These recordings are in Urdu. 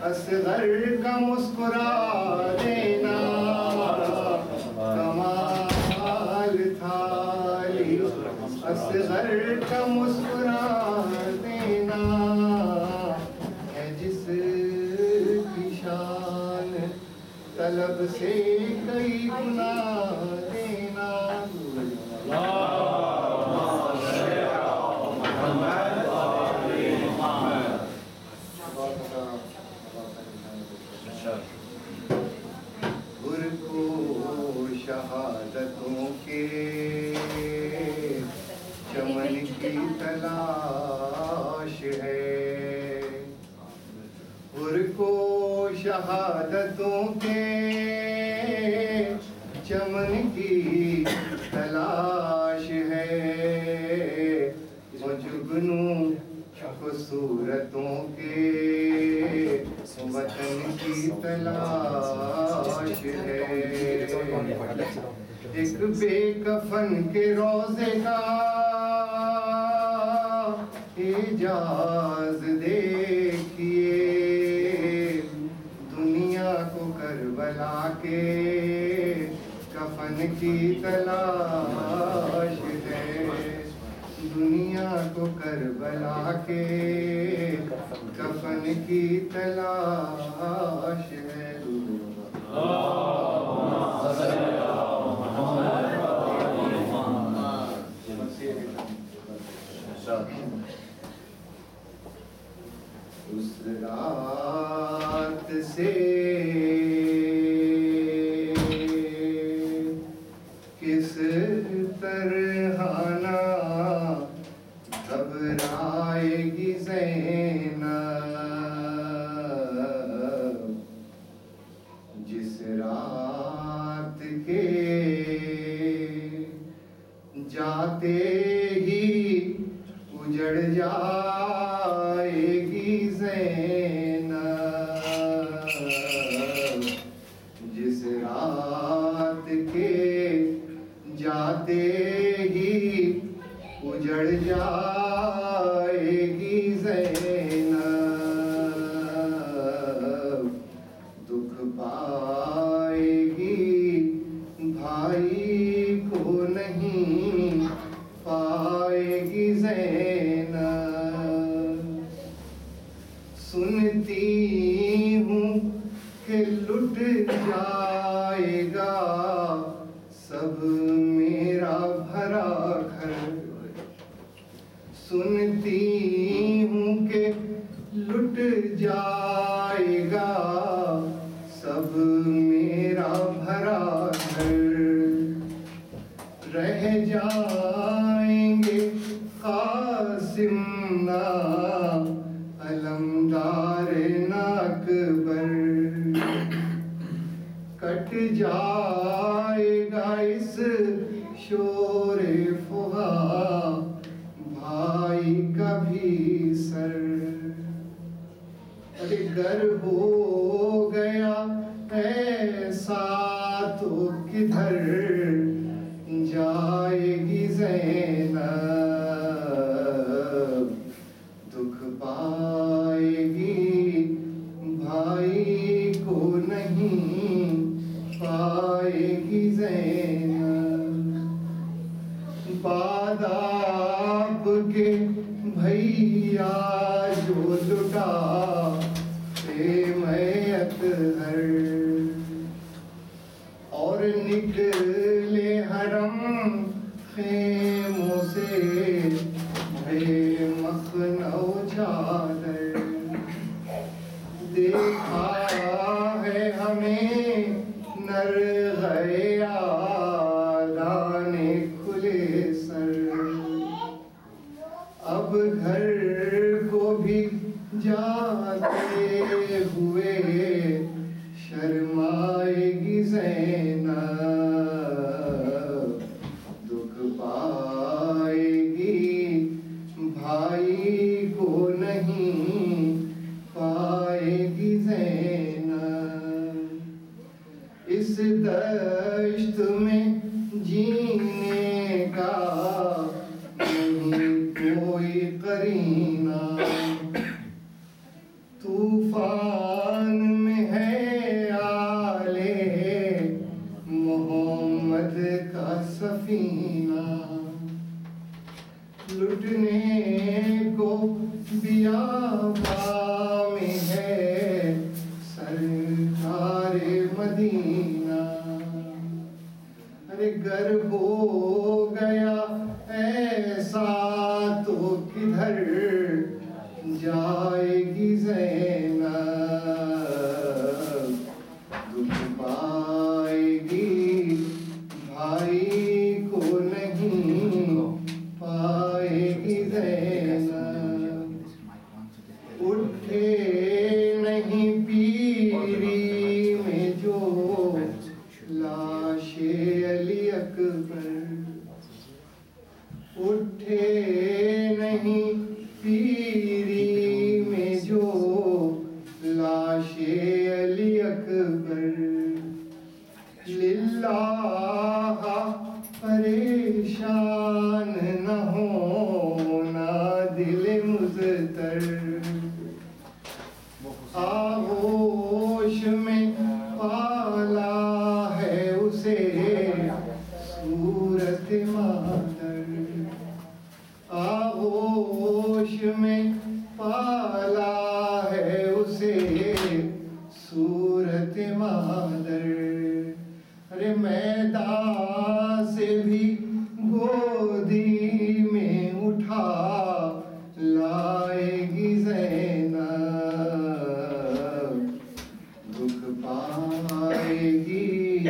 اصغر کا مسکرا مسکرا دینا ہے جس کی شان، طلب سے کئی گنا دینا. گر کو شہادتوں کے چمن کی تلاش ہے، گر کو شہادتوں کے چمن کی تلاش ہے، وہ جگنوں کو صورتوں کے وطن کی تلاش ہے. ایک بے کفن کے روزے کا اعجاز دیکھیے، دنیا کو کربلا کے کفن کی تلاش ہے، دنیا کو کربلا کے کفن کی تلاش ہے. اس رات سے کس طرح نہ گھبرائے گی زینب، جس رات کے جاتے ہی اجڑ جائے گی زینب، جس رات کے جاتے ہی اجڑ جائے گی زینب، دکھ پائے گی بھائی کو نہیں پائے گی زینب. سنتی ہوں کہ لٹ جائے گا سب میرا بھرا گھر، سنتی ہوں کہ لٹ جائے گا سب میرا بھرا گھر، رہ جائیں گے قاسم نہ علمدار نہ اکبر، کٹ جائے گا اس شور فغاں بھائی کا بھی سر. ارے گر ہو گیا ایسا تو کدھر جائے گی زینب، دکھ پائے گی بھائی کو نہیں پائے گی زینب. باداب کے بھیا جو لٹا میت ہر، اور نکلے حرم خیموں سے بے مخنو چادر، دیکھا ہے ہمیں نرغے آلانے کھلے سر، اب گھر کو بھی جاتے ہوئے شرمائے گی زینب، دکھ پائے گی بھائی کو نہیں پائے گی زینب. اس دشت میں جینے کا نہیں کوئی قرینہ، طوفان میں ہے آلے محمد کا سفینہ، لٹنے کدھر جائے گی زینب دکھ پائے گی بھائی کو نہیں پائے گی زینب اٹھے نہیں پیری میں جو لاش علی اکبر اٹھے نہیں پیری میں جو لاش علی اکبر للہ پریشان نہ ہونا دل مضطر آغوش میں پالا ہے اسے صورت مادر آغوش میں پالا ہے اسے صورت مادر ارے میدان سے بھی گودی میں اٹھا لائے گی زینب دکھ پائے گی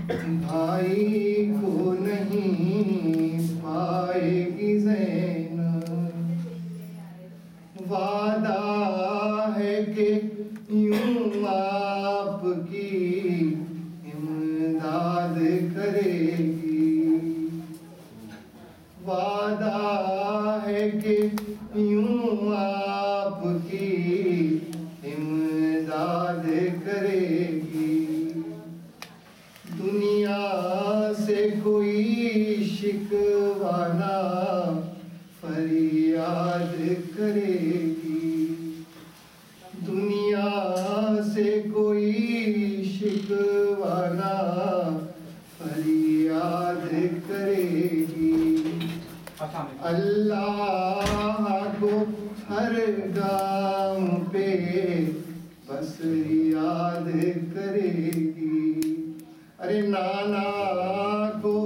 بھائی کو نہیں پائے گی زینب وعدہ ہے کہ یوں آپ کی امداد کرے گی وعدہ ہے کہ یوں آپ کی امداد کرے گی دنیا سے کوئی شکوہ نہ فریاد کرے گی دنیا سے کوئی شکوہ نہ فریاد کرے گی اللہ کو ہر گام پہ بس یاد کرے گی ارے نانا کو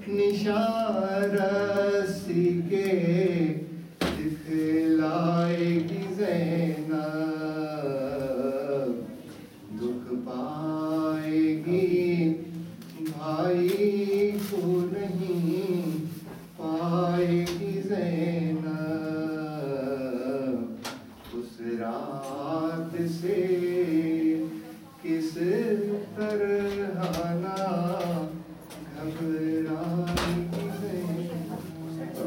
نشان رسی کے دکھلائے گی زینب دکھ پائے گی بھائی کو نہیں پائے گی زینب اس رات سے کس طرح نہ گھبرائے گی زینب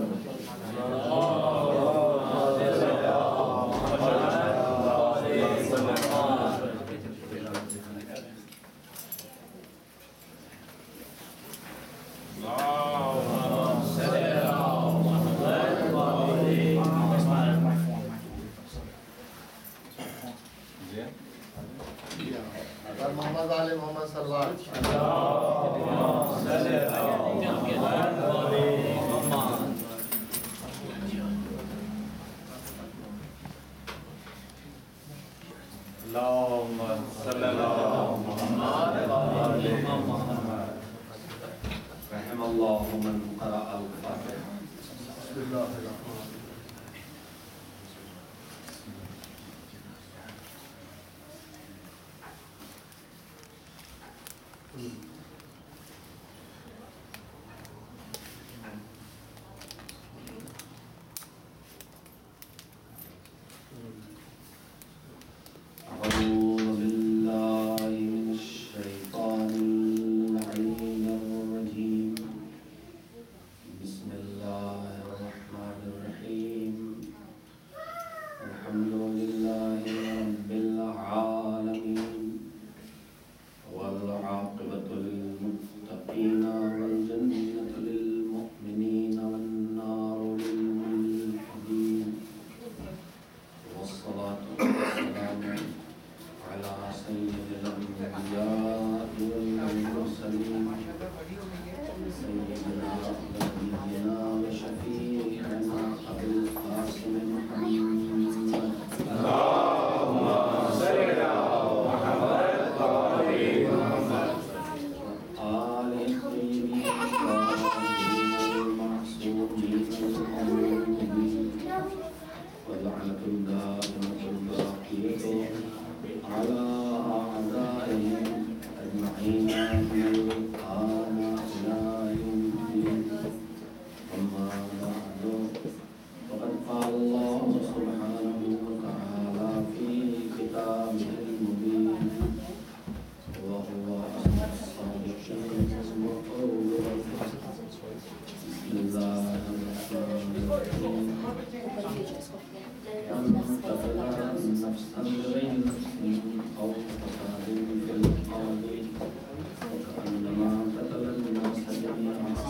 محمد آل محمد صلی اللہ علیہ اللهم صل على محمد وآل محمد رحم الله من قرأ الفاتحة بسم اللہ الرحمن أعوذ بالله من الشيطان اللعين الرجيم بسم الله الرحمن نفسا بغیر نفس أو فساد في الأرض وكأنما قتل الناس جميعا وما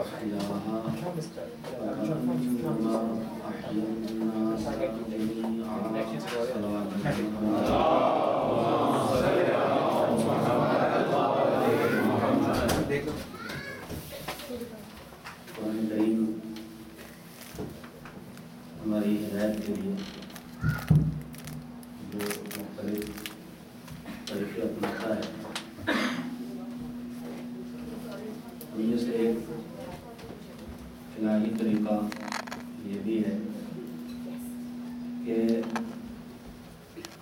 أحياها وكأنما أحيا الناس جميعا قرآن کریم ہماری ہدایت کے لیے جو مختلف طریقے اپناتا ہے، ان میں سے ایک الہی طریقہ یہ بھی ہے کہ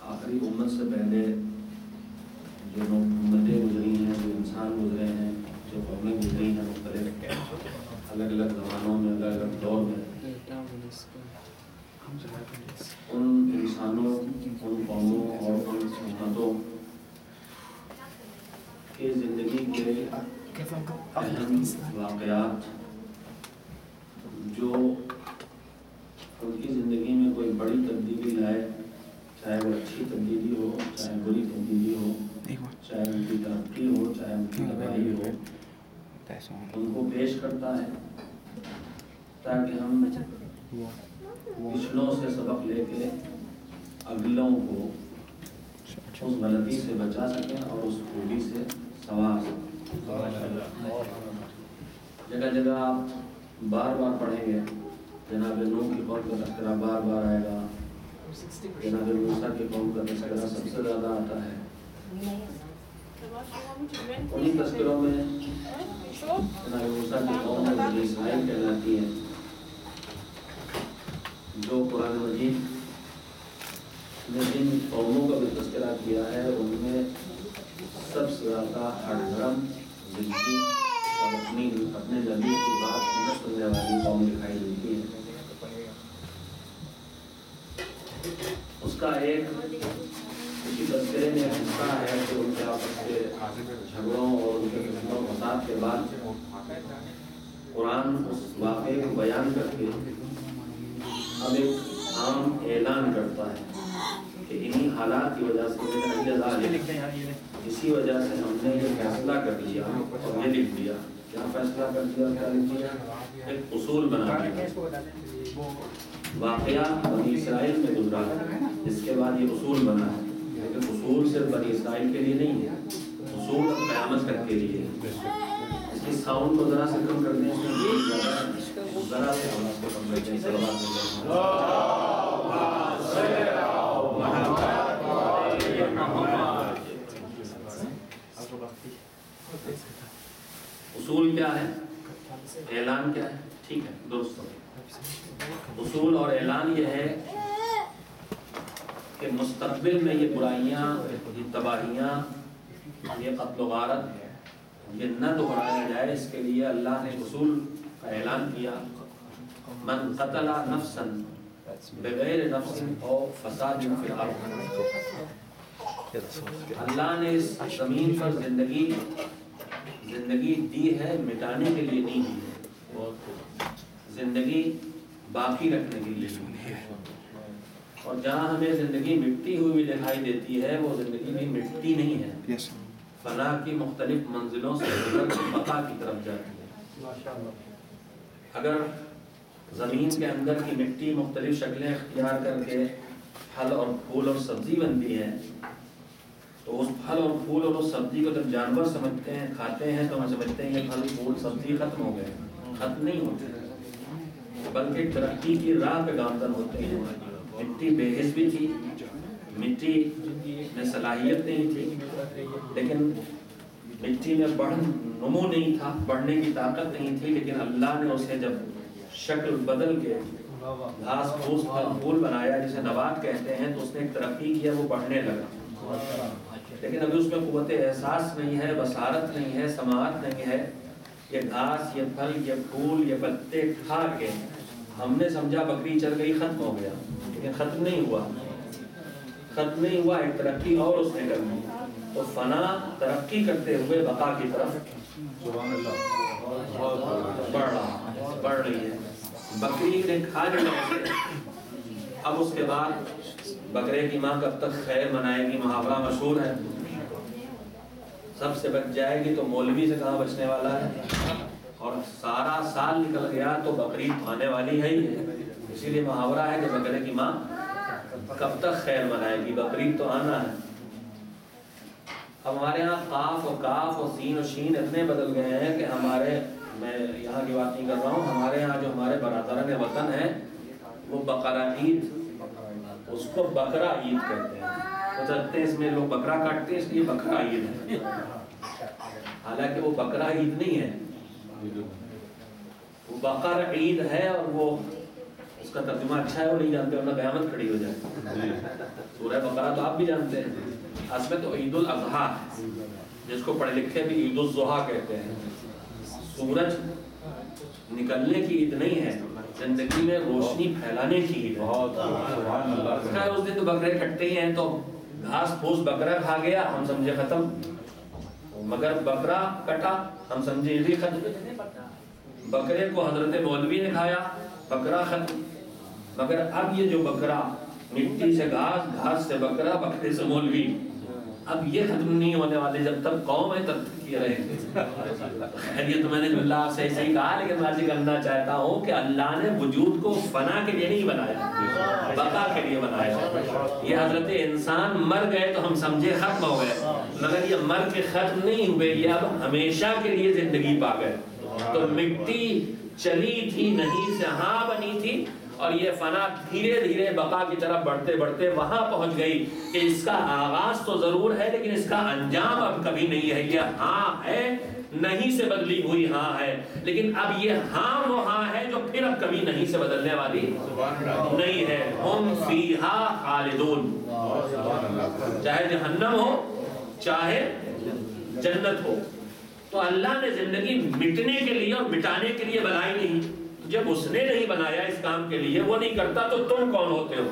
آخری امت سے پہلے جو امتیں گزری ہیں، جو انسان گزرے ہیں، جو قومیں گزری ہیں مختلف الگ الگ زمانوں میں، الگ الگ دور میں، ان انسانوں، ان قوموں اور ان امتوں کی زندگی کے اہم واقعات جو ان کی زندگی میں کوئی بڑی تبدیلی لائے، چاہے وہ اچھی تبدیلی ہو، چاہے بری تبدیلی ہو، چاہے ان کی ترقی ہو، چاہے ان کی تباہی ہو، ان کو پیش کرتا ہے تاکہ ہم پچھلوں سے سبق لے کے اگلوں کو اس غلطی سے بچا سکیں اور اس خوبی سے سنوار سکیں۔ جگہ جگہ آپ بار بار پڑھیں گے، جناب نوح کی قوم کا تذکرہ بار بار آئے گا، جناب موسیٰ کی قوم کا تذکرہ سب سے زیادہ آتا ہے۔ انہی تذکروں میں جناب موسیٰ کی قوم بنی اسرائیل کہلاتی ہے، جو قرآن مجید نے جن قوموں کا بھی تذکرہ کیا ہے ان میں سب سے زیادہ ہر دھرم، زندگی اور اپنے نبی کی بات نہ سننے والی قوم دکھائی دیتی ہے۔ اس کا ایک اسی تذکرے میں حصہ ہے کہ ان کے آپس کے جھگڑوں اور ان کے فتنوں فساد کے بعد قرآن اس واقعے کو بیان کر کے اب ایک عام اعلان کرتا ہے کہ انہی حالات کی وجہ سے اسی وجہ سے ہم نے یہ فیصلہ کر لیا اور یہ لکھ دیا۔ کیا فیصلہ کر دیا، کیا لکھ دیا؟ ایک اصول بنا دیا۔ واقعہ بنی اسرائیل میں گزرا، اس کے بعد یہ اصول بنا ہے، لیکن اصول صرف بنی اسرائیل کے لیے نہیں ہے، اصول قیامت تک کے لیے ہے۔ اس کی ساؤنڈ کو ذرا سے کم کر دیں، ذرا سے آواز کو کم کر دیں۔ اصول کیا ہے، اعلان کیا ہے؟ ٹھیک ہے، درست ہو۔ اصول اور اعلان یہ ہے کہ مستقبل میں یہ برائیاں، یہ تباہیاں، یہ قتل و غارت یہ نہ دہرایا جائے، اس کے لیے اللہ نے اصول کا اعلان کیا۔ من قتل نفسا بغیر نفس او فساد فی الارض، اللہ نے اس زمین پر زندگی دی ہے مٹانے کے لیے نہیں دی ہے، زندگی باقی رکھنے کے لیے دی ہے۔ اور جہاں ہمیں زندگی مٹتی ہوئی دکھائی دیتی ہے وہ زندگی بھی مٹتی نہیں ہے، فنا کی مختلف منزلوں سے بقا کی طرف جاتی ہے۔ اگر زمین کے اندر کی مٹی مختلف شکلیں اختیار کر کے پھل اور پھول اور سبزی بنتی ہے تو اس پھل اور پھول اور اس سبزی کو جب جانور سمجھتے ہیں، کھاتے ہیں، تو ہم سمجھتے ہیں یہ پھل پھول سبزی ختم ہو گئے، ختم نہیں ہوتے بلکہ ترقی کی راہ پہ گامزن ہوتے ہیں۔ مٹی بے حس بھی تھی، مٹی میں صلاحیت نہیں تھی، لیکن مٹی میں نمو نہیں تھا، بڑھنے کی طاقت نہیں تھی، لیکن اللہ نے اسے جب شکل بدل کے گھاس پھوس پھول بنایا جسے نبات کہتے ہیں تو اس نے ایک ترقی کیا، وہ بڑھنے لگا۔ لیکن ابھی اس میں قوت احساس نہیں ہے، بصارت نہیں ہے، سماعت نہیں ہے۔ یہ گھاس، یہ پھل، یہ پھول، یہ پتے کھا کے ہم نے سمجھا بکری چل گئی، ختم ہو گیا، لیکن ختم نہیں ہوا، ایک ترقی اور اس نے کر دی۔ تو فنا ترقی کرتے ہوئے بقا کی طرف بڑھ رہی ہے۔ بکری نے کھا لیا، اب اس کے بعد بکرے کی ماں کب تک خیر منائے گی، محاورہ مشہور ہے، سب سے بچ جائے گی تو مولوی سے کہاں بچنے والا ہے، اور سارا سال نکل گیا تو بقرعید آنے والی ہے ہی ہے، اسی لیے محاورہ ہے کہ بکرے کی ماں کب تک خیر منائے گی، بقرعید تو آنا ہے۔ اب ہمارے ہاں قاف اور کاف اور سین اور شین اتنے بدل گئے ہیں کہ ہمارے، میں یہاں کی بات نہیں کر رہا ہوں، ہمارے ہاں جو ہمارے برادران وطن ہیں وہ بقرہ عید، اس کو بکرا عید کہتے ہیں، وہ چلتے ہیں اس میں لوگ بکرا کاٹتے ہیں اس لیے بکرا عید ہے، حالانکہ وہ بکرا عید نہیں ہے، وہ بقر عید ہے، اور وہ اس کا ترجمہ اچھا ہے وہ نہیں جانتے ورنہ قیامت کھڑی ہو جائے۔ سورہ بقرہ تو آپ بھی جانتے ہیں، اصل میں تو عید الاضحیٰ جس کو پڑھے لکھے بھی عید الضحیٰ کہتے ہیں، سورج نکلنے کی عید نہیں ہے، زندگی میں روشنی پھیلانے کی عید ہے۔ اس دن تو بکرے کٹتے ہی ہیں تو گھاس پھوس بکرا کھا گیا ہم سمجھے ختم، مگر بکرا کٹا ہم سمجھے عید ختم، بکرے کو حضرت مولوی نے کھایا بکرا ختم، مگر اب یہ جو بکرا مٹی سے گھاس، گھاس سے بکرا، بکرے سے مولوی، اب یہ ختم نہیں ہونے والے، جب تک قوم ہے تب تک یہ رہے گے۔ یہ تو میں نے اللہ آپ سے صحیح کہا، لیکن میں یہ کرنا چاہتا ہوں کہ اللہ نے وجود کو فنا کے لیے نہیں بنایا، بقا کے لیے بنایا۔ یہ حضرت انسان مر گئے تو ہم سمجھے ختم ہو گئے، مگر یہ مر کے ختم نہیں ہوئے، یہ اب ہمیشہ کے لیے زندگی پا گئے۔ تو مٹی چلی تھی نہیں سے ہاں بنی تھی، اور یہ فنا دھیرے دھیرے بقا کی طرف بڑھتے بڑھتے وہاں پہنچ گئی کہ اس کا آغاز تو ضرور ہے لیکن اس کا انجام اب کبھی نہیں ہے۔ یہ ہاں ہے، نہیں سے بدلی ہوئی ہاں ہے، لیکن اب یہ ہاں وہ ہاں ہے جو پھر اب کبھی نہیں سے بدلنے والی نہیں ہے۔ ہم فیہا خالدون، چاہے جہنم ہو چاہے جنت ہو۔ تو اللہ نے زندگی مٹنے کے لیے اور مٹانے کے لیے بنائی نہیں، جب اس نے نہیں بنایا اس کام کے لیے، وہ نہیں کرتا تو تم کون ہوتے ہو؟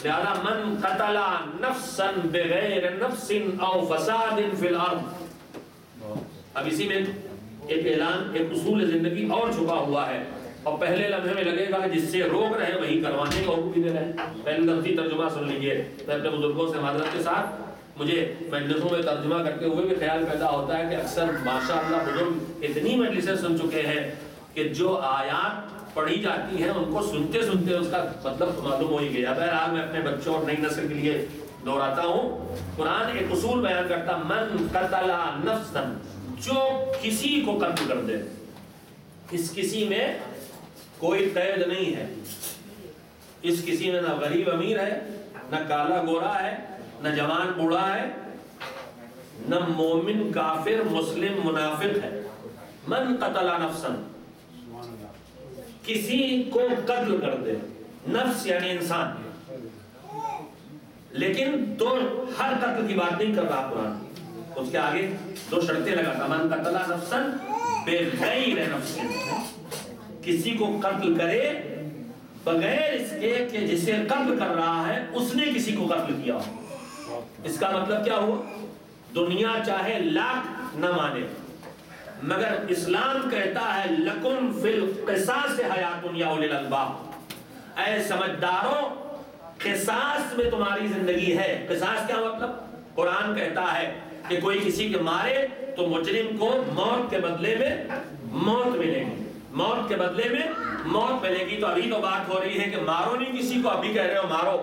لہذا من قتل نفسا بغیر نفس او فساد فی الارض، اب اسی میں ایک اعلان، ایک اصول زندگی اور چھپا ہوا ہے، اور پہلے لمحے میں لگے گا جس سے روک رہے وہی کروانے کا حکم بھی دے رہے ہیں۔ پہلے لفظی ترجمہ سن لیجئے، میں اپنے بزرگوں سے معذرت کے ساتھ، مجھے مجلسوں میں ترجمہ کرتے ہوئے بھی خیال پیدا ہوتا ہے کہ اکثر ماشاءاللہ بزرگ اتنی مجلسیں سن چکے ہیں کہ جو آیات پڑھی جاتی ہیں ان کو سنتے سنتے اس کا مطلب معلوم ہو ہی گیا۔ بہرحال میں اپنے بچوں اور نئی نسل کے لیے دہراتا ہوں، قرآن ایک اصول بیان کرتا، من قتل نفسا، جو کسی کو قتل کر دے، اس کسی میں کوئی قید نہیں ہے، اس کسی میں نہ غریب امیر ہے، نہ کالا گورا ہے، نہ جوان بوڑھا ہے، نہ مومن کافر مسلم منافق ہے۔ من قتل نفسا، کسی کو قتل کر دے، نفس یعنی انسان، لیکن تو ہر قتل کی بات نہیں کر رہا قرآن، اس کے آگے دو شرطیں لگاتا، من قتل نفسا بغیر نفس، کسی کو قتل کرے بغیر اس کے کہ جسے قتل کر رہا ہے اس نے کسی کو قتل کیا ہو۔ اس کا مطلب کیا ہوا؟ دنیا چاہے لاکھ نہ مانے، مگر اسلام کہتا ہے لکم فی القصاص حیات یا اولی الالباب، اے سمجھداروں قصاص میں تمہاری زندگی ہے۔ قصاص کیا مطلب؟ قرآن کہتا ہے کہ کوئی کسی کے مارے تو مجرم کو موت کے بدلے میں موت ملے گی، موت کے بدلے میں موت ملے گی۔ تو ابھی تو بات ہو رہی ہے کہ مارو نہیں کسی کو، ابھی کہہ رہے ہو مارو۔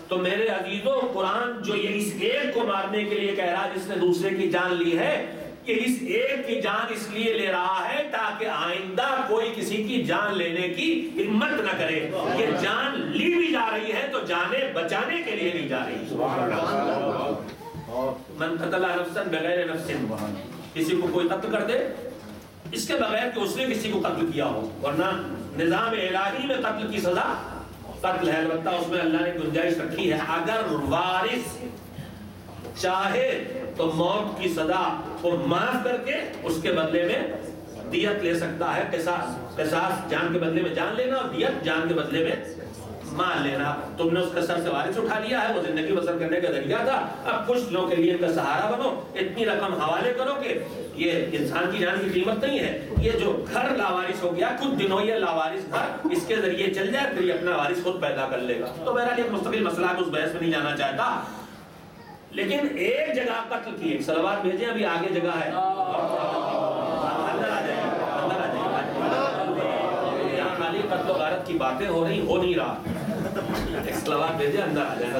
تو میرے عزیزوں، قرآن جو یہ اس ایک کو مارنے کے لیے کہہ رہا ہے جس نے دوسرے کی جان لی ہے، کہ اس ایک کی جان اس لیے لے رہا ہے تاکہ آئندہ کوئی کسی کی جان لینے کی ہمت نہ کرے۔ یہ جان لی بھی جا رہی ہے تو جانیں بچانے کے لیے لی جا رہی ہے۔ من قتل نفسا بغیر نفس، کسی کو کوئی قتل کر دے اس کے بغیر کہ اس نے کسی کو قتل کیا ہو، ورنہ نظام الہی میں قتل کی سزا قتل ہے، البتہ اس میں اللہ نے گنجائش رکھی ہے، اگر وارث چاہے تو موت کی سزا کو معاف کر کے اس کے بدلے میں دیت لے سکتا ہے، قصاص۔ قصاص جان کے بدلے میں جان لینا اور دیت جان کے بدلے میں مان لینا. تم نے اس کا سر سے وارث اٹھا لیا ہے, وہ زندگی بسر کرنے کا ذریعہ تھا, اب کچھ لوگوں کے لیے ان کا سہارا بنو, اتنی رقم حوالے کرو کہ یہ انسان کی جان کی قیمت نہیں ہے. یہ جو گھر لاوارث ہو گیا, کچھ دنوں یہ لاوارث گھر اس کے ذریعے چل جائے, پھر یہ اپنا وارث خود پیدا کر لے گا. تو بہرحال یہ مستقل مسئلہ ہے, اس بحث میں نہیں جانا چاہتا. لیکن ایک جگہ قتل کی, ایک صلوات بھیجیں, ابھی آگے جگہ ہے, اندر آ جائیں, اندر آ جائیں. یہاں خالی قتل و غارت کی باتیں ہو رہی, ہو نہیں رہا. ایک صلوات بھیجیں, اندر آ جائیں.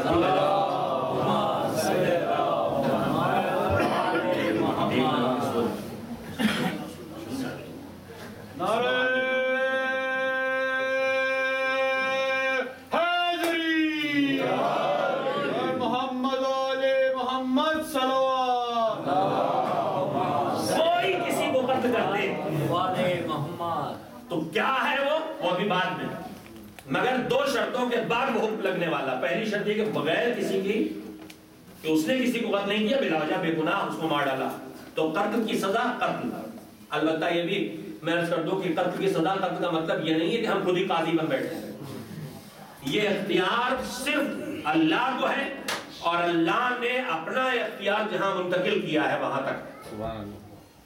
نعرہ حیدری محمد آل محمد صلوات. کوئی کسی کو قتل کر دے تو کیا ہے وہ ابھی بعد میں, مگر دو شرطوں کے بعد وہ حکم لگنے والا. پہلی شرط یہ کہ بغیر کسی کی, کہ اس نے کسی کو قتل نہیں کیا, بلا وجہ بے گناہ اس کو مار ڈالا, تو قتل کی سزا قتل. البتہ یہ بھی میں عرض کر دوں کہ قتل کی سزا, قتل کا مطلب یہ نہیں ہے کہ ہم خود ہی قاضی بن بیٹھے ہیں. یہ اختیار صرف اللہ کو ہے, اور اللہ نے اپنا اختیار جہاں منتقل کیا ہے وہاں تک,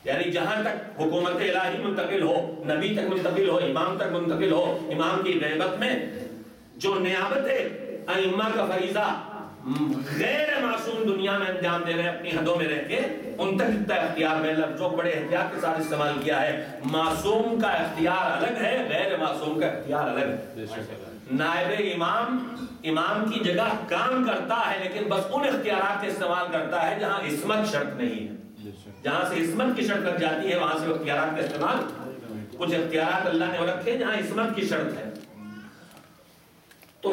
یعنی جہاں تک حکومت الہی منتقل ہو, نبی تک منتقل ہو, امام تک منتقل ہو, امام کی غیبت میں جو نیابت ہے ائمہ کا فریضہ غیر معصوم دنیا میں انجام دے رہے ہیں اپنی حدوں میں رہ کے, ان تک اتنا اختیار میں لفظوں بڑے احتیاط کے ساتھ استعمال کیا ہے. معصوم کا اختیار الگ ہے, غیر معصوم کا اختیار الگ ہے. نائب امام امام کی جگہ کام کرتا ہے, لیکن بس ان اختیارات کے استعمال کرتا ہے جہاں عصمت شرط نہیں ہے. جہاں سے عصمت کی شرط لگ جاتی ہے وہاں سے اختیارات کا استعمال, کچھ اختیارات اللہ نے رکھے جہاں عصمت کی شرط ہے. تو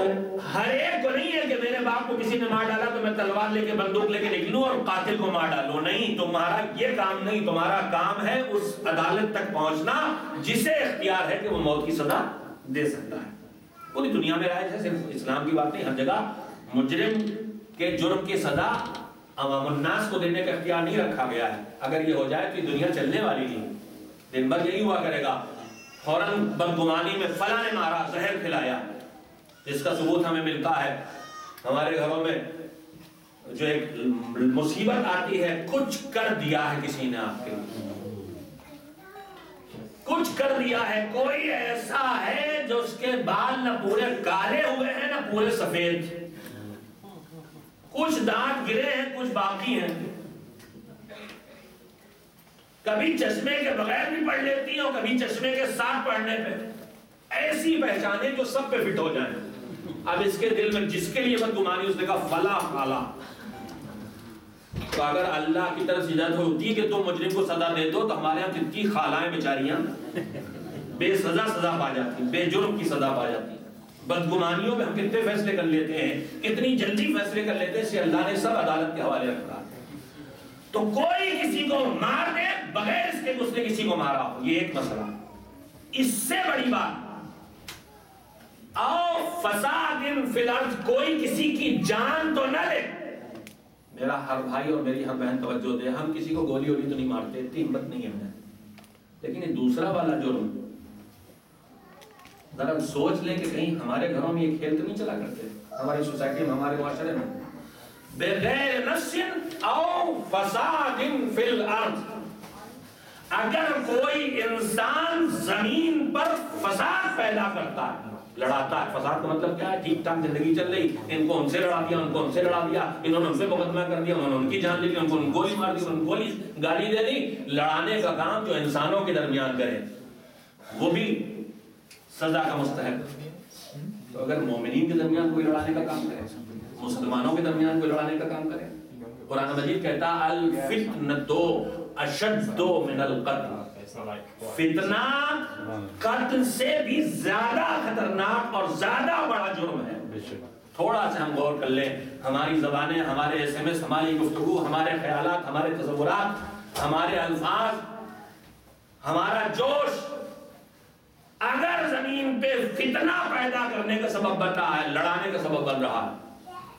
ہر ایک کو نہیں ہے کہ میرے باپ کو کسی نے مار ڈالا تو میں تلوار لے کے بندوق لے کے نکلوں اور قاتل کو مار ڈالوں. نہیں, تمہارا یہ کام نہیں, تمہارا کام ہے اس عدالت تک پہنچنا جسے اختیار ہے کہ وہ موت کی سزا دے سکتا ہے. پوری دنیا میں رائج ہے, صرف اسلام کی بات نہیں, ہر جگہ مجرم کے جرم کی سزا عوام الناس کو دینے کا اختیار نہیں رکھا گیا ہے. اگر یہ ہو جائے تو یہ دنیا چلنے والی نہیں, دن بھر یہی ہوا کرے گا. فوراً بدگمانی میں فلاں نے مارا, زہر کھلایا, جس کا ثبوت ہمیں ملتا ہے. ہمارے گھروں میں جو ایک مصیبت آتی ہے, کچھ کر دیا ہے کسی نے آپ کے لیے, کچھ کر دیا ہے, کوئی ایسا ہے جو اس کے بال نہ پورے کالے ہوئے ہیں نہ پورے سفید, کچھ دانت گرے ہیں کچھ باقی ہیں, کبھی چشمے کے بغیر بھی پڑھ لیتی ہیں اور کبھی چشمے کے ساتھ پڑھنے پہ. ایسی پہچانیں جو سب پہ فٹ ہو جائیں. اب اس کے دل میں جس کے لیے بدگمانی, اس نے کہا فلا خالا. تو اگر اللہ کی طرف سے اجازت ہوتی ہے کہ تم مجرم کو سزا دے دو, تو ہمارے یہاں کتنی خالائیں بیچاریاں بے سزا پا جاتی, بے جرم کی سزا پا جاتی. بدگمانیوں میں ہم کتنے فیصلے کر لیتے ہیں, کتنی جلدی فیصلے کر لیتے ہیں, اس سے اللہ نے سب عدالت کے حوالے رکھا. تو کوئی کسی کو مار دے بغیر اس کے اس نے کسی کو مارا ہو, یہ ایک مسئلہ. اس سے بڑی بات, او فساد فی الارض, کوئی کسی کی جان تو نہ لے. میرا ہر بھائی اور میری ہر بہن توجہ دے, ہم کسی کو گولی وولی تو نہیں مارتے, اتنی ہمت نہیں ہے ہمیں. لیکن یہ دوسرا والا جرم, ذرا سوچ لیں کہ کہیں ہمارے گھروں میں یہ کھیل تو نہیں چلا کرتے, ہماری سوسائٹی میں, ہمارے معاشرے میں, بغیر نفس او فساد فی الارض. اگر کوئی انسان زمین پر فساد پیدا کرتا ہے, لڑاتا ہے, فساد کا مطلب کیا ہے, ٹھیک ٹھاک زندگی چل رہی, ان کو ان سے لڑا دیا, ان کو ان سے لڑا دیا, انہوں نے ان سے مقدمہ کر دیا, انہوں نے ان کی جان لے لی, ان کو ان گولی مار دی, ان کو گالی دے دی. لڑانے کا کام جو انسانوں کے درمیان کرے وہ بھی سزا کا مستحق. تو اگر مومنین کے درمیان کوئی لڑانے کا کام کرے, مسلمانوں کے درمیان کوئی لڑانے کا کام کرے, قرآن مجید کہتا الفتنۃ اشد من القتل, فتنہ قتل سے بھی زیادہ خطرناک اور زیادہ بڑا جرم ہے. تھوڑا سا ہم غور کر لیں, ہماری زبانیں, ہمارے ایس ایم ایس, ہماری گفتگو, ہمارے خیالات, ہمارے تصورات, ہمارے الفاظ, ہمارا جوش اگر زمین پہ فتنہ پیدا کرنے کا سبب بن رہا ہے, لڑانے کا سبب بن رہا ہے,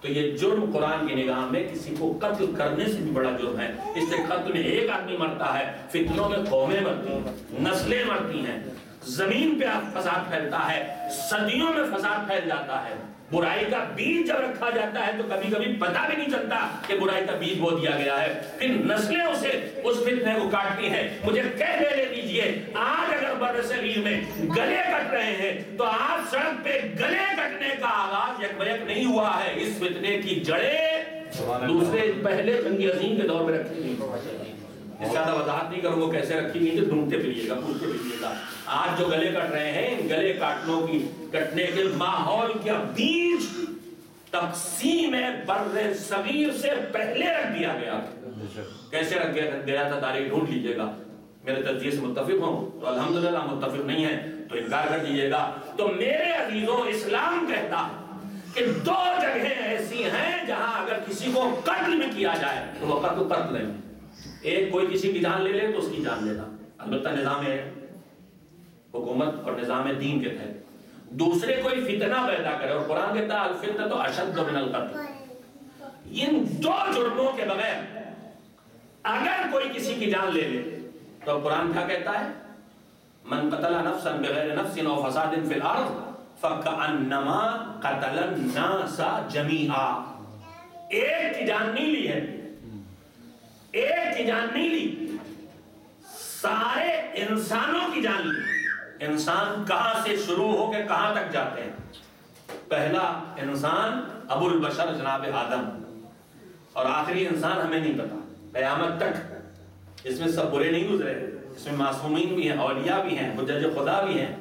تو یہ جرم قرآن کی نگاہ میں کسی کو قتل کرنے سے بھی بڑا جرم ہے. اس سے قتل میں ایک آدمی مرتا ہے, فتنوں میں قومیں مرتی ہیں, نسلیں مرتی ہیں. زمین پہ فساد پھیلتا ہے، صدیوں میں فساد پھیل جاتا ہے. برائی کا بیج جب رکھا جاتا ہے تو کبھی کبھی پتہ بھی نہیں چلتا کہ برائی کا بیج بو دیا گیا ہے، پھر نسلیں اسے اس فتنے کو کاٹتی ہیں. مجھے کہہ دے دیجئے، آج اگر برصغیر میں گلے کٹ رہے ہیں تو آج سڑک پہ گلے کٹنے کا آغاز یک بیک نہیں ہوا ہے. اس فتنے کی جڑیں دوسرے پہلے جنگ عظیم کے دور میں رکھی گئی. اس زیادہ وضاحت نہیں کروں وہ کیسے رکھی گئی، تو ڈھونڈتے پھریے گا، پوچھتے پھریے گا. آج جو گلے کٹ رہے ہیں، گلے کاٹنوں کی کٹنے کے ماحول کا بیج تقسیم بر صغیر سے پہلے رکھ دیا گیا. کیسے رکھ گیا تھا تاریخ ڈھونڈ لیجئے گا. میرے تجزیے سے متفق ہوں تو الحمدللہ، متفق نہیں ہے تو انکار کر دیجئے گا. تو میرے عزیزوں، اسلام کہتا کہ 2 جگہیں ایسی ہیں جہاں اگر کسی کو قتل بھی کیا جائے تو وہ قتل نہیں. ایک کوئی کسی کی جان لے لے تو اس کی جان لینا، البتہ نظام حکومت اور نظام دین کے تحت. دوسرے کوئی فتنہ پیدا کرے، اور قرآن کہتا ہے الفتنۃ اشد من القتل. ان 2 جرموں کے بغیر اگر کوئی کسی کی جان لے لے تو قرآن کیا کہتا ہے؟ من قتل نفسا بغیر نفس او فساد فی الارض فکأنما قتل الناس جمیعا. ایک کی جان نہیں لی ہے، ایک کی جان نہیں لی، سارے انسانوں کی جان لی. انسان کہاں سے شروع ہو کے کہاں تک جاتے ہیں؟ پہلا انسان ابو البشر جناب آدم، اور آخری انسان ہمیں نہیں پتا قیامت تک. اس میں سب برے نہیں گزرے، اس میں معصومین بھی ہیں، اولیاء بھی ہیں، حجج خدا بھی ہیں،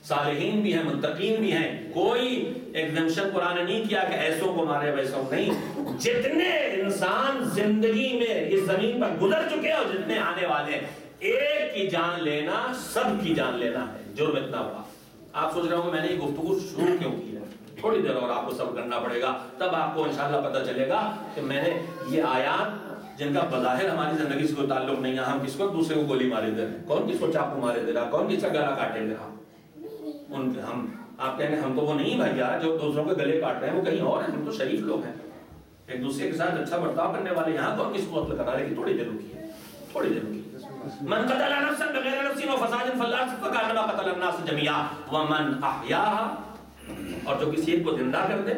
صالحین بھی ہیں، متقین بھی ہیں. کوئی ایگزمپشن قرآن نے نہیں کیا کہ ایسوں کو مارے ویسوں نہیں. جتنے انسان زندگی میں اس زمین پر گزر چکے اور جتنے آنے والے ہیں، ایک کی جان لینا سب کی جان لینا ہے. جرم اتنا ہوا. آپ سوچ رہے ہوں کہ میں نے یہ گفتگو شروع کیوں کی ہے؟ تھوڑی دیر اور آپ کو صبر کرنا پڑے گا، تب آپ کو انشاءاللہ پتہ چلے گا کہ میں نے یہ آیات جن کا بظاہر ہماری زندگی سے کوئی تعلق نہیں ہے، ہم کس کو دوسرے کو گولی مارے دے رہے ہیں، کون کس کو چاقو مارے دے رہا، کون کس کا گلا کاٹے دے رہا. ہم آپ کہیں گے ہم تو وہ نہیں بھائیا جو دوسروں کے گلے کاٹ رہے ہیں، وہ کہیں اور ہیں. ہم تو شریف لوگ ہیں، ایک دوسرے کے ساتھ اچھا برتاؤ کرنے والے. یہاں کون کس کو قتل کرا رہے؟ تھوڑی دیر رکیے، تھوڑی دیر رکیے. من قتل نفسا بغیر نفس او فساد فی الارض فکأنما قتل الناس جميعا ومن احیاها، اور جو کسی ایک کو زندہ کر دے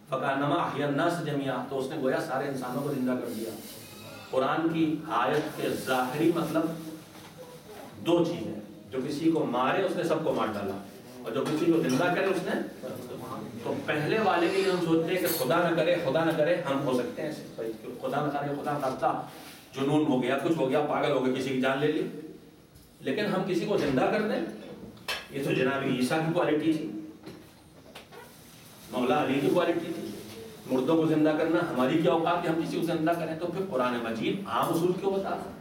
فکأنما احیا الناس جميعا، تو اس نے گویا سارے انسانوں کو زندہ کر دیا. قرآن کی آیت کے ظاہری مطلب 2 چیزیں. جو کسی کو مارے اس نے سب کو مار ڈالا، اور جو کسی کو زندہ کرے اس نے. تو پہلے والے کے لیے ہم سوچتے ہیں کہ خدا نہ کرے ہم ہو سکتے ہیں، خدا نہ کرے، خدا کرتا جنون ہو گیا، کچھ ہو گیا، پاگل ہو گیا، کسی کی جان لے لی. لیکن ہم کسی کو زندہ کر دیں، یہ تو جناب عیسیٰ کی کوالٹی تھی، مولا علی کی کوالٹی تھی. مردوں کو زندہ کرنا ہماری کیا اوقات کہ ہم کسی کو زندہ کریں؟ تو پھر قرآن مجید عام اصول کیوں بتا رہا؟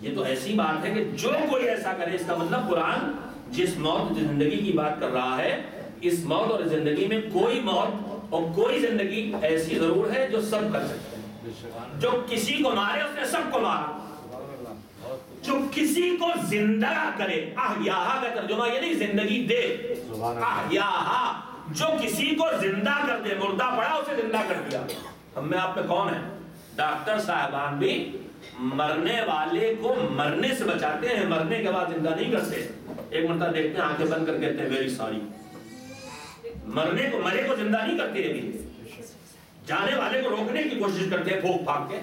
یہ تو ایسی بات ہے کہ جو کوئی ایسا کرے، اس کا مطلب قرآن جس موت زندگی کی بات کر رہا ہے، اس موت اور زندگی میں کوئی موت اور کوئی زندگی ایسی ضرور ہے جو سب کر سکتے ہیں. جو کسی کو مارے اس نے سب کو مارا، جو کسی کو زندہ کرے، احیاہا کا ترجمہ یہ نہیں زندگی دے، احیاہا جو کسی کو زندہ کر دے. مردہ پڑا اسے زندہ کر دیا. ہم میں آپ میں کون ہے؟ ڈاکٹر صاحبان بھی مرنے والے کو مرنے سے بچاتے ہیں، مرنے کے بعد زندہ نہیں کرتے. ایک مرتبہ دیکھتے ہیں آنکھیں بند کر کہتے ہیں ویری سوری. مرنے کو مرے کو زندہ نہیں کرتے، ابھی جانے والے کو روکنے کی کوشش کرتے ہیں پھونک پھاک کے.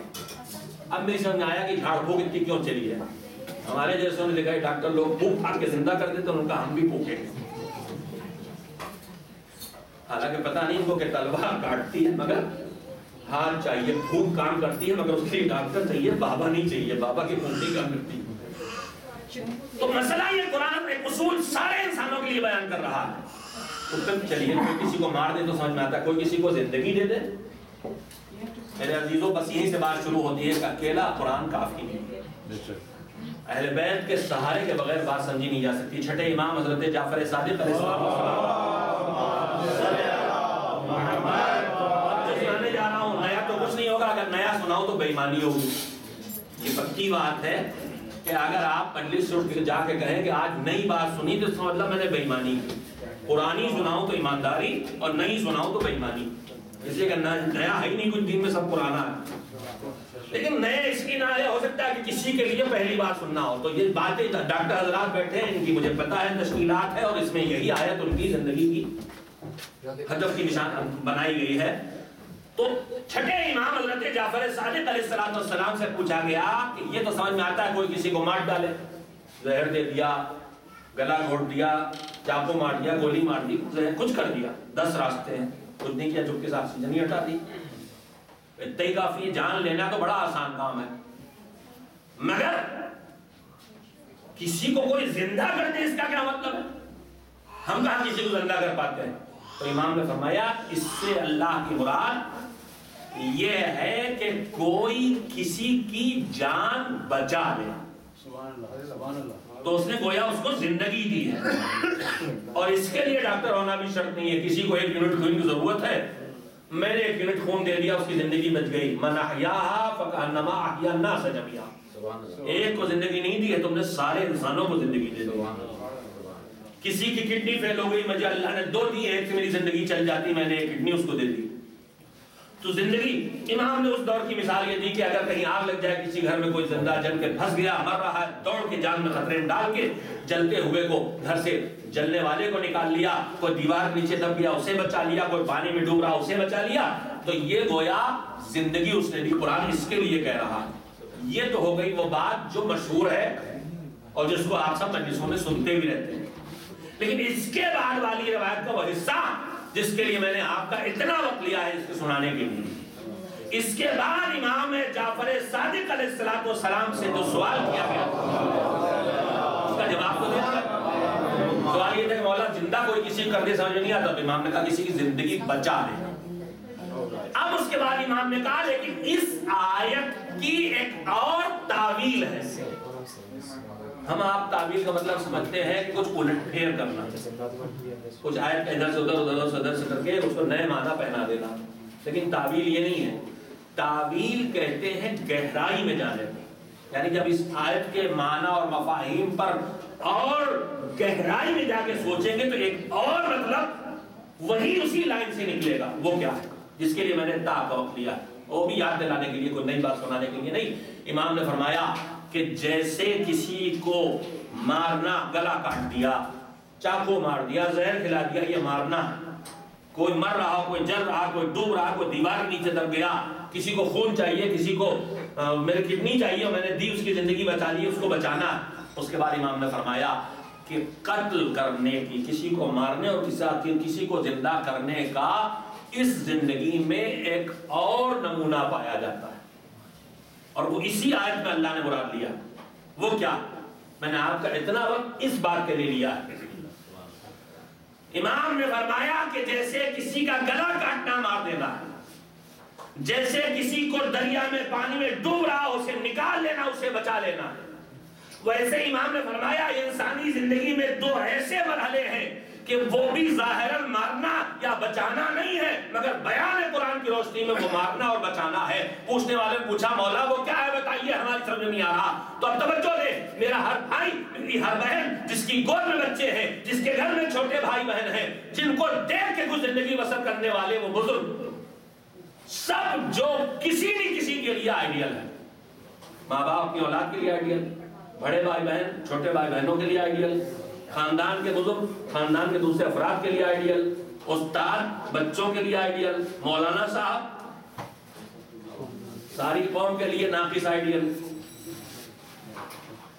اب میری سمجھ میں آیا کہ جھاڑ پھونک اتنی کیوں چلی ہے. ہمارے جیسے نے دیکھا ڈاکٹر لوگ پھونک پھاک کے زندہ کر دیتے، ان کا ہم بھی پھونکے. حالانکہ پتہ نہیں ان کو کہ تلوار کاٹتی ہے مگر ہاتھ چاہیے، پھونک کام کرتی ہے مگر اس کے لیے ڈاکٹر چاہیے، بابا نہیں چاہیے. بابا کی پھونک نہیں کام کرتی. تو مسئلہ یہ قرآن ایک اصول سارے انسانوں کے لیے بیان کر رہا ہے. تو تب چلیے کوئی کسی کو مار دے تو سمجھ میں آتا ہے، کوئی کسی کو زندگی دے دے. میرے عزیزوں بس یہیں سے بات شروع ہوتی ہے کہ اکیلا قرآن کافی نہیں. اہل بیت کے سہارے کے بغیر بات سمجھی نہیں جا سکتی. چھٹے امام حضرت جعفر صادق علیہ السلام سنانے جا رہا ہوں. نیا تو کچھ نہیں ہوگا، اگر نیا سناؤ تو بے ایمانی ہوگی. یہ پکی بات ہے کہ اگر آپ مجلس سے اٹھ کے جا کے کہیں کہ آج نئی بات سنی تو اس کا مطلب میں نے بے ایمانی کی. قرآنی سناؤں تو ایمانداری اور نہیں سناؤں تو بے ایمانی. کسی کا نیا ہے ہی نہیں کچھ، دین میں سب پرانا ہے، لیکن نئے اس کی نہ ہو سکتا ہے کہ کسی کے لیے پہلی بار سننا ہو. تو یہ باتیں ڈاکٹر حضرات بیٹھے ہیں، ان کی مجھے پتا ہے تشکیلات ہے، اور اس میں یہی آیت ان کی زندگی کی ہدف کی نشان بنائی گئی ہے. تو چھٹے امام حضرت جعفر صادق علیہ السلام سے پوچھا گیا کہ یہ تو سمجھ میں آتا ہے کوئی کسی کو مار ڈالے، زہر دے دیا، گلا گھونٹ دیا، چاقو مار دیا، گولی مار دی، کچھ کر دیا، 10 راستے ہیں، کچھ نہیں کیا، چپ کے ساتھ آکسیجن نہیں ہٹا دی، اتنا ہی کافی ہے. جان لینا تو بڑا آسان کام ہے، مگر کسی کو کوئی زندہ کر دے اس کا کیا مطلب ہے؟ ہم کہاں کسی کو زندہ کر پاتے ہیں؟ تو امام نے فرمایا اس سے اللہ کی مراد یہ ہے کہ کوئی کسی کی جان بچا لے. تو اس نے گویا اس کو زندگی دی ہے، اور اس کے لیے ڈاکٹر ہونا بھی شرط نہیں ہے. کسی کو 1 یونٹ خون کی ضرورت ہے، میں نے 1 یونٹ خون دے دیا، اس کی زندگی بچ گئی. من احیاها فکأنما احیا الناس جميعا. ایک کو زندگی نہیں دی ہے، تم نے سارے انسانوں کو زندگی دے دی. کسی کی کڈنی فیل ہو گئی، مجھے اللہ نے 2 دی، ایک سے میری زندگی چل جاتی، میں نے ایک کڈنی اس کو دے دی. تو زندگی، امام نے اس دور کی مثال یہ دی کہ اگر کہیں آگ لگ جائے کسی گھر میں، کوئی زندہ جل کے پھنس گیا، مر رہا ہے، دوڑ کے جان میں خطرے ڈال کے جلتے ہوئے کو گھر سے جلنے والے کو نکال لیا، کوئی دیوار کے نیچے دب گیا اسے بچا لیا، کوئی پانی میں ڈوب رہا اسے بچا لیا. تو یہ گویا زندگی اس نے دی. قرآن اس کے لیے کہہ رہا. یہ تو ہو گئی وہ بات جو مشہور ہے اور جس کو آپ سب مجلسوں میں سنتے بھی رہتے ہیں. لیکن اس کے بعد والی روایت کا وہ حصہ جس کے لیے میں نے آپ کا اتنا وقت لیا ہے اس کو سنانے کے لیے، اس کے بعد امام جعفر صادق علیہ السلام سے جو سوال کیا گیا اس کا جواب تو دے دیا. سوال یہ تھا کہ مولا زندہ کوئی کسی کر دے سمجھ میں نہیں آتا، تو امام نے کہا کسی کی زندگی بچا لے. اب اس کے بعد امام نے کہا لیکن اس آیت کی ایک اور تعویل ہے. ہم آپ تعویل کا مطلب سمجھتے ہیں کہ کچھ الٹ پھیر کرنا، کچھ آیت کا ادھر سے ادھر، ادھر سے ادھر سے کر کے اس کو نئے معنی پہنا دینا. لیکن تعویل یہ نہیں ہے. تعویل کہتے ہیں گہرائی میں جانے. یعنی جب اس آیت کے معنی اور مفاہیم پر اور گہرائی میں جا کے سوچیں گے تو ایک اور مطلب وہی اسی لائن سے نکلے گا. وہ کیا ہے جس کے لیے میں نے تا کا وقت لیا، وہ بھی یاد دلانے کے لیے، کوئی نئی بات سنانے کے لیے نہیں. امام نے فرمایا کہ جیسے کسی کو مارنا، گلا کاٹ دیا، چاقو مار دیا، زہر کھلا دیا، یہ مارنا ہے. کوئی مر رہا، کوئی جل رہا، کوئی ڈوب رہا، کوئی دیوار کے نیچے دب گیا، کسی کو خون چاہیے، کسی کو میری کڈنی چاہیے اور میں نے دی، اس کی زندگی بچا لی، اس کو بچانا. اس کے بعد امام نے فرمایا کہ قتل کرنے کی، کسی کو مارنے اور کسی کو زندہ کرنے کا اس زندگی میں ایک اور نمونہ پایا جاتا ہے، اور وہ اسی آیت میں اللہ نے مراد لیا. وہ کیا؟ میں نے آپ کا اتنا وقت اس بات کے لیے لیا ہے. امام نے فرمایا کہ جیسے کسی کا گلا کاٹنا مار دینا ہے، جیسے کسی کو دریا میں پانی میں ڈوب رہا اسے نکال لینا، اسے بچا لینا ہے، ویسے امام نے فرمایا انسانی زندگی میں 2 ایسے مرحلے ہیں کہ وہ بھی ظاہراً مارنا یا بچانا نہیں ہے، مگر بیان قرآن کی روشنی میں وہ مارنا اور بچانا ہے. پوچھنے والے نے پوچھا مولا وہ کیا ہے بتائیے، ہماری سمجھ نہیں آ رہا. تو اب توجہ دے، میرا ہر بھائی، میری ہر بہن جس کی گود میں بچے ہیں، جس کے گھر میں چھوٹے بھائی بہن ہیں، جن کو دیکھ کے کچھ زندگی بسر کرنے والے وہ بزرگ، سب جو کسی نہ کسی کے لیے آئیڈیل ہے. ماں باپ اپنی اولاد کے لیے آئیڈیل، بڑے بھائی بہن چھوٹے بھائی بہنوں کے لیے آئیڈیل، خاندان کے بزرگ خاندان کے دوسرے افراد کے لیے آئیڈیل، استاد بچوں کے لیے آئیڈیل، مولانا صاحب ساری قوم کے لیے ناقص آئیڈیل.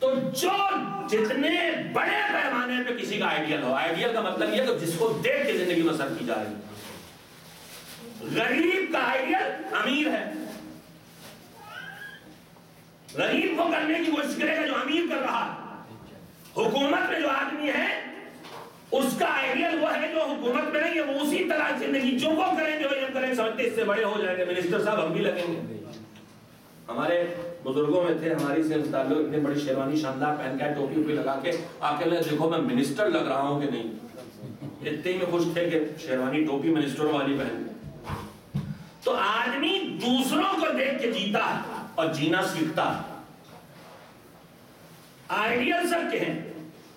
تو جو جتنے بڑے پیمانے پہ کسی کا آئیڈیل ہو، آئیڈیل کا مطلب یہ کہ جس کو دیکھ کے زندگی بسر کی جا رہی. غریب کا آئیڈیل امیر ہے، غریب کو کرنے کی کوشش کرے گا جو امیر کر رہا ہے. حکومت میں جو آدمی ہے اس کا آئیڈیل وہ ہے جو حکومت میں نہیں ہے، وہ اسی طرح زندگی جو وہ کریں گے وہی ہم کریں. سمجھتے اس سے بڑے ہو جائیں گے، منسٹر صاحب ہم بھی لگیں گے. ہمارے بزرگوں میں تھے، ہماری سے تعلق اتنے بڑی شیروانی شاندار پہن کے ٹوپی اوپی لگا کے آ کے دیکھو میں منسٹر لگ رہا ہوں کہ نہیں. اتنے میں خوش تھے کہ شیروانی ٹوپی منسٹروں والی پہن. تو آدمی دوسروں کو دیکھ کے جیتا ہے اور جینا سیکھتا ہے. آئیڈیل سب کے ہیں.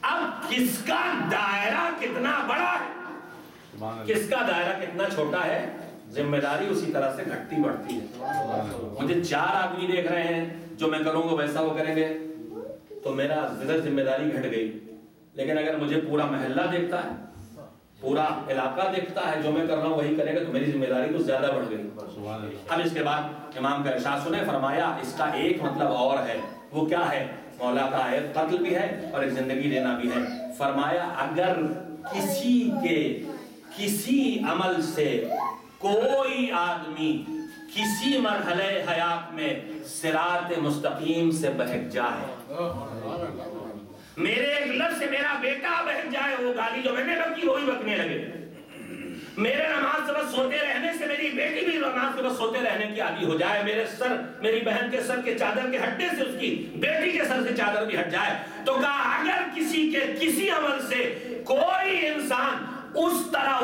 اب کس کا دائرہ کتنا بڑا ہے، کس کا دائرہ کتنا چھوٹا ہے، ذمہ داری اسی طرح سے گھٹتی بڑھتی ہے. مجھے 4 آدمی دیکھ رہے ہیں، جو میں کروں گا ویسا وہ کریں گے تو میرا ذمہ داری گھٹ گئی. لیکن اگر مجھے پورا محلہ دیکھتا ہے، پورا علاقہ دیکھتا ہے، جو میں کر رہا ہوں وہی کرے گا تو میری ذمہ داری تو زیادہ بڑھ گئی. اب اس کے بعد امام کا ارشاد سنیں، فرمایا اس کا ایک مطلب اور ہے. وہ کیا ہے؟ مولا کا ایک قتل بھی ہے اور ایک زندگی دینا بھی ہے. فرمایا اگر کسی کے کسی عمل سے کوئی آدمی کسی مرحلے حیات میں صراط مستقیم سے بہک جائے، میرے ایک لفظ سے میرا بیٹا بہک جائے، وہ گالی جو میں نے بکی وہی بکنے لگے، میرے نماز کے بعد سوتے رہنے سے میری بیٹی بھی نماز کے بعد سوتے رہنے کی عادی ہو جائے، میری بہن کے سر کے چادر کے ہٹنے سے اس کی بیٹی کے سر سے چادر بھی ہٹ جائے، تو کہا اگر کسی کے کسی عمل سے کوئی انسان اس طرح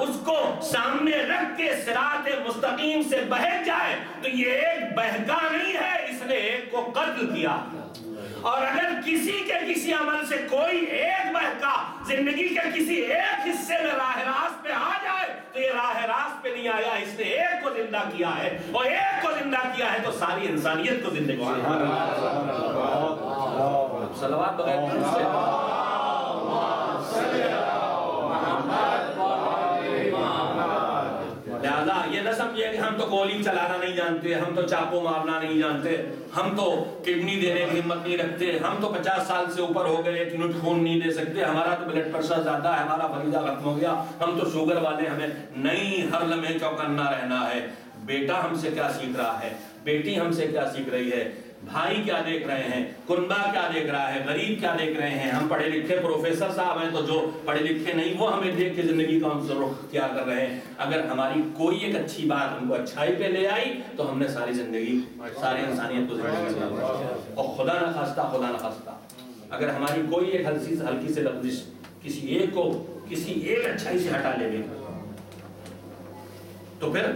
اس کو سامنے رکھ کے صراط مستقیم سے بہک جائے تو یہ ایک بہکا نہیں ہے، اس نے ایک کو قتل کیا. اور اگر کسی کے کسی عمل سے کوئی ایک بہکا زندگی کے کسی ایک حصے میں راہ راست پہ آ جائے تو یہ راہ راست پہ نہیں آیا، اس نے ایک کو زندہ کیا ہے، اور ایک کو زندہ کیا ہے تو ساری انسانیت کو زندہ کیا ہے. صلوات بغیر لہذا یہ نہ سمجھے کہ ہم تو گولی چلانا نہیں جانتے، ہم تو چاقو مارنا نہیں جانتے، ہم تو کڈنی دینے کی ہمت نہیں رکھتے، ہم تو 50 سال سے اوپر ہو گئے 1 یونٹ خون نہیں دے سکتے، ہمارا تو بلڈ پریشر زیادہ ہے، ہمارا فریضہ ختم ہو گیا، ہم تو شوگر والے. ہمیں نہیں، ہر لمحے چوکنا رہنا ہے. بیٹا ہم سے کیا سیکھ رہا ہے، بیٹی ہم سے کیا سیکھ رہی ہے، بھائی کیا دیکھ رہے ہیں، کنبہ کیا دیکھ رہا ہے، غریب کیا دیکھ رہے ہیں. ہم پڑھے لکھے پروفیسر صاحب ہیں تو جو پڑھے لکھے نہیں وہ ہمیں دیکھ کے زندگی کا ہم رخ اختیار کر رہے ہیں. اگر ہماری کوئی ایک اچھی بات ہم کو اچھائی پہ لے آئی تو ہم نے ساری زندگی، ساری انسانیت کو زندگی دیا. اور خدا نہ خواستہ اگر ہماری کوئی ایک ہلکی سے لفظ کسی ایک اچھائی سے ہٹا لے گی تو پھر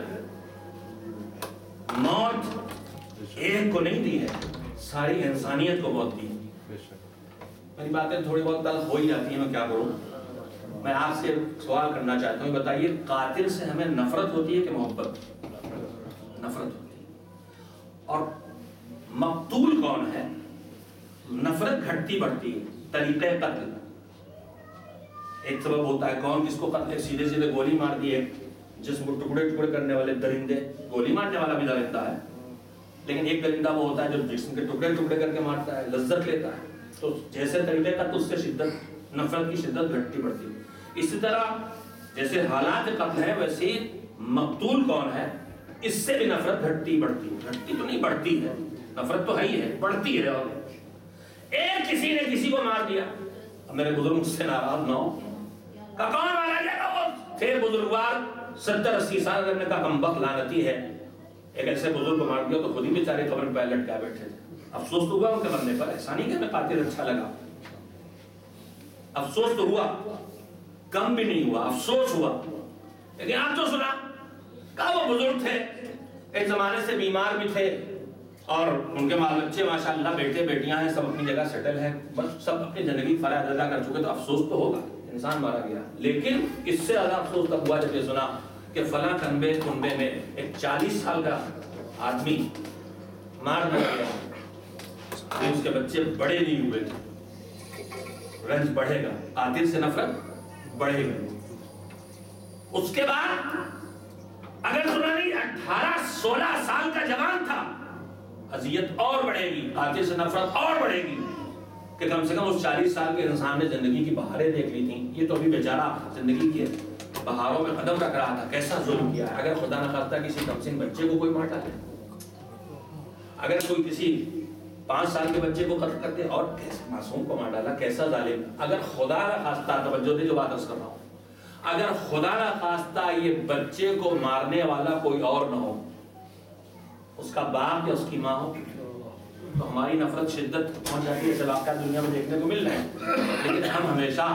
موت ایک کو نہیں دی ہے، ساری انسانیت کو موت دی. میری باتیں تھوڑی بہت تلخ ہو ہی جاتی ہیں، میں کیا کروں. میں آپ سے سوال کرنا چاہتا ہوں، بتائیے قاتل سے ہمیں نفرت ہوتی ہے کہ محبت؟ نفرت ہوتی ہے. اور مقتول کون ہے؟ نفرت گھٹتی بڑھتی ہے. طریقہ قتل ایک سبب ہوتا ہے، کون کس کو قتل، سیدھے گولی مار دی. ایک جسم کو ٹکڑے کرنے والے درندے، گولی مارنے والا بھی درندہ ہے، لیکن ایک درندہ وہ ہوتا ہے جو جسم کے ٹکڑے کر کے مارتا ہے، لذت لیتا ہے. تو جیسے طریقے کا تو اس سے شدت، نفرت کی شدت گھٹتی بڑھتی ہے. اسی طرح جیسے حالات قتل ہے ویسے مقتول کون ہے اس سے بھی نفرت گھٹتی بڑھتی ہے. گھٹتی تو نہیں بڑھتی ہے، نفرت تو ہے ہی ہے، بڑھتی ہے. اور ایک کسی نے کسی کو مار دیا، اب میرے بزرگ مجھ سے ناراض نہ ہو کہ کون مارا گیا، وہ تھے بزرگوار 70-80 سال. اگر نے کہا کمبخت لعنتی ہے، ایک ایسے بزرگ کو مار دیا تو خود ہی بیچارے قبر پہ لٹکا بیٹھے تھے. افسوس تو ہوا ان کے مرنے پر، ایسا نہیں کہ ہمیں قاتل اچھا لگا. افسوس تو ہوا، کم بھی نہیں ہوا، افسوس ہوا. لیکن آپ تو سنا کہا وہ بزرگ تھے، ایک زمانے سے بیمار بھی تھے، اور ان کے بال بچے ماشاءاللہ بیٹے بیٹیاں ہیں، سب اپنی جگہ سیٹل ہیں، بس سب اپنی زندگی فرائض ادا کر چکے. تو افسوس تو ہوگا، انسان مارا گیا. لیکن اس سے زیادہ افسوس تب ہوا جب یہ سنا کہ فلاں کنبے میں ایک 40 سال کا آدمی مار دیا گیا، اس کے بچے بڑے نہیں ہوئے تھے. رنج بڑھے گا، قاتل سے نفرت بڑھے گی. اس کے بعد اگر سنا نہیں 18-16 سال کا جوان تھا، اذیت اور بڑھے گی، قاتل سے نفرت اور بڑھے گی کہ کم سے کم اس 40 سال کے انسان نے زندگی کی بہاریں دیکھ لی تھیں. یہ تو ابھی بیچارہ زندگی کے بہاروں میں قدم رکھ رہا تھا، کیسا ظلم کیا ہے. اگر خدا نہ خواستہ کسی کمسن بچے کو کوئی مار ڈالے، اگر کوئی کسی 5 سال کے بچے کو قتل کرتے اور کیسے معصوم کو مار ڈالا، کیسا ظالم. اگر خدا نہ خواستہ، توجہ دے جو بات عرض کر رہا ہوں، اگر خدا نہ خواستہ یہ بچے کو مارنے والا کوئی اور نہ ہو، اس کا باپ یا اس کی ماں ہو، تو ہماری نفرت شدت پہنچ جاتی ہے. ایسے واقعات دنیا میں دیکھنے کو مل رہے ہیں. لیکن ہم ہمیشہ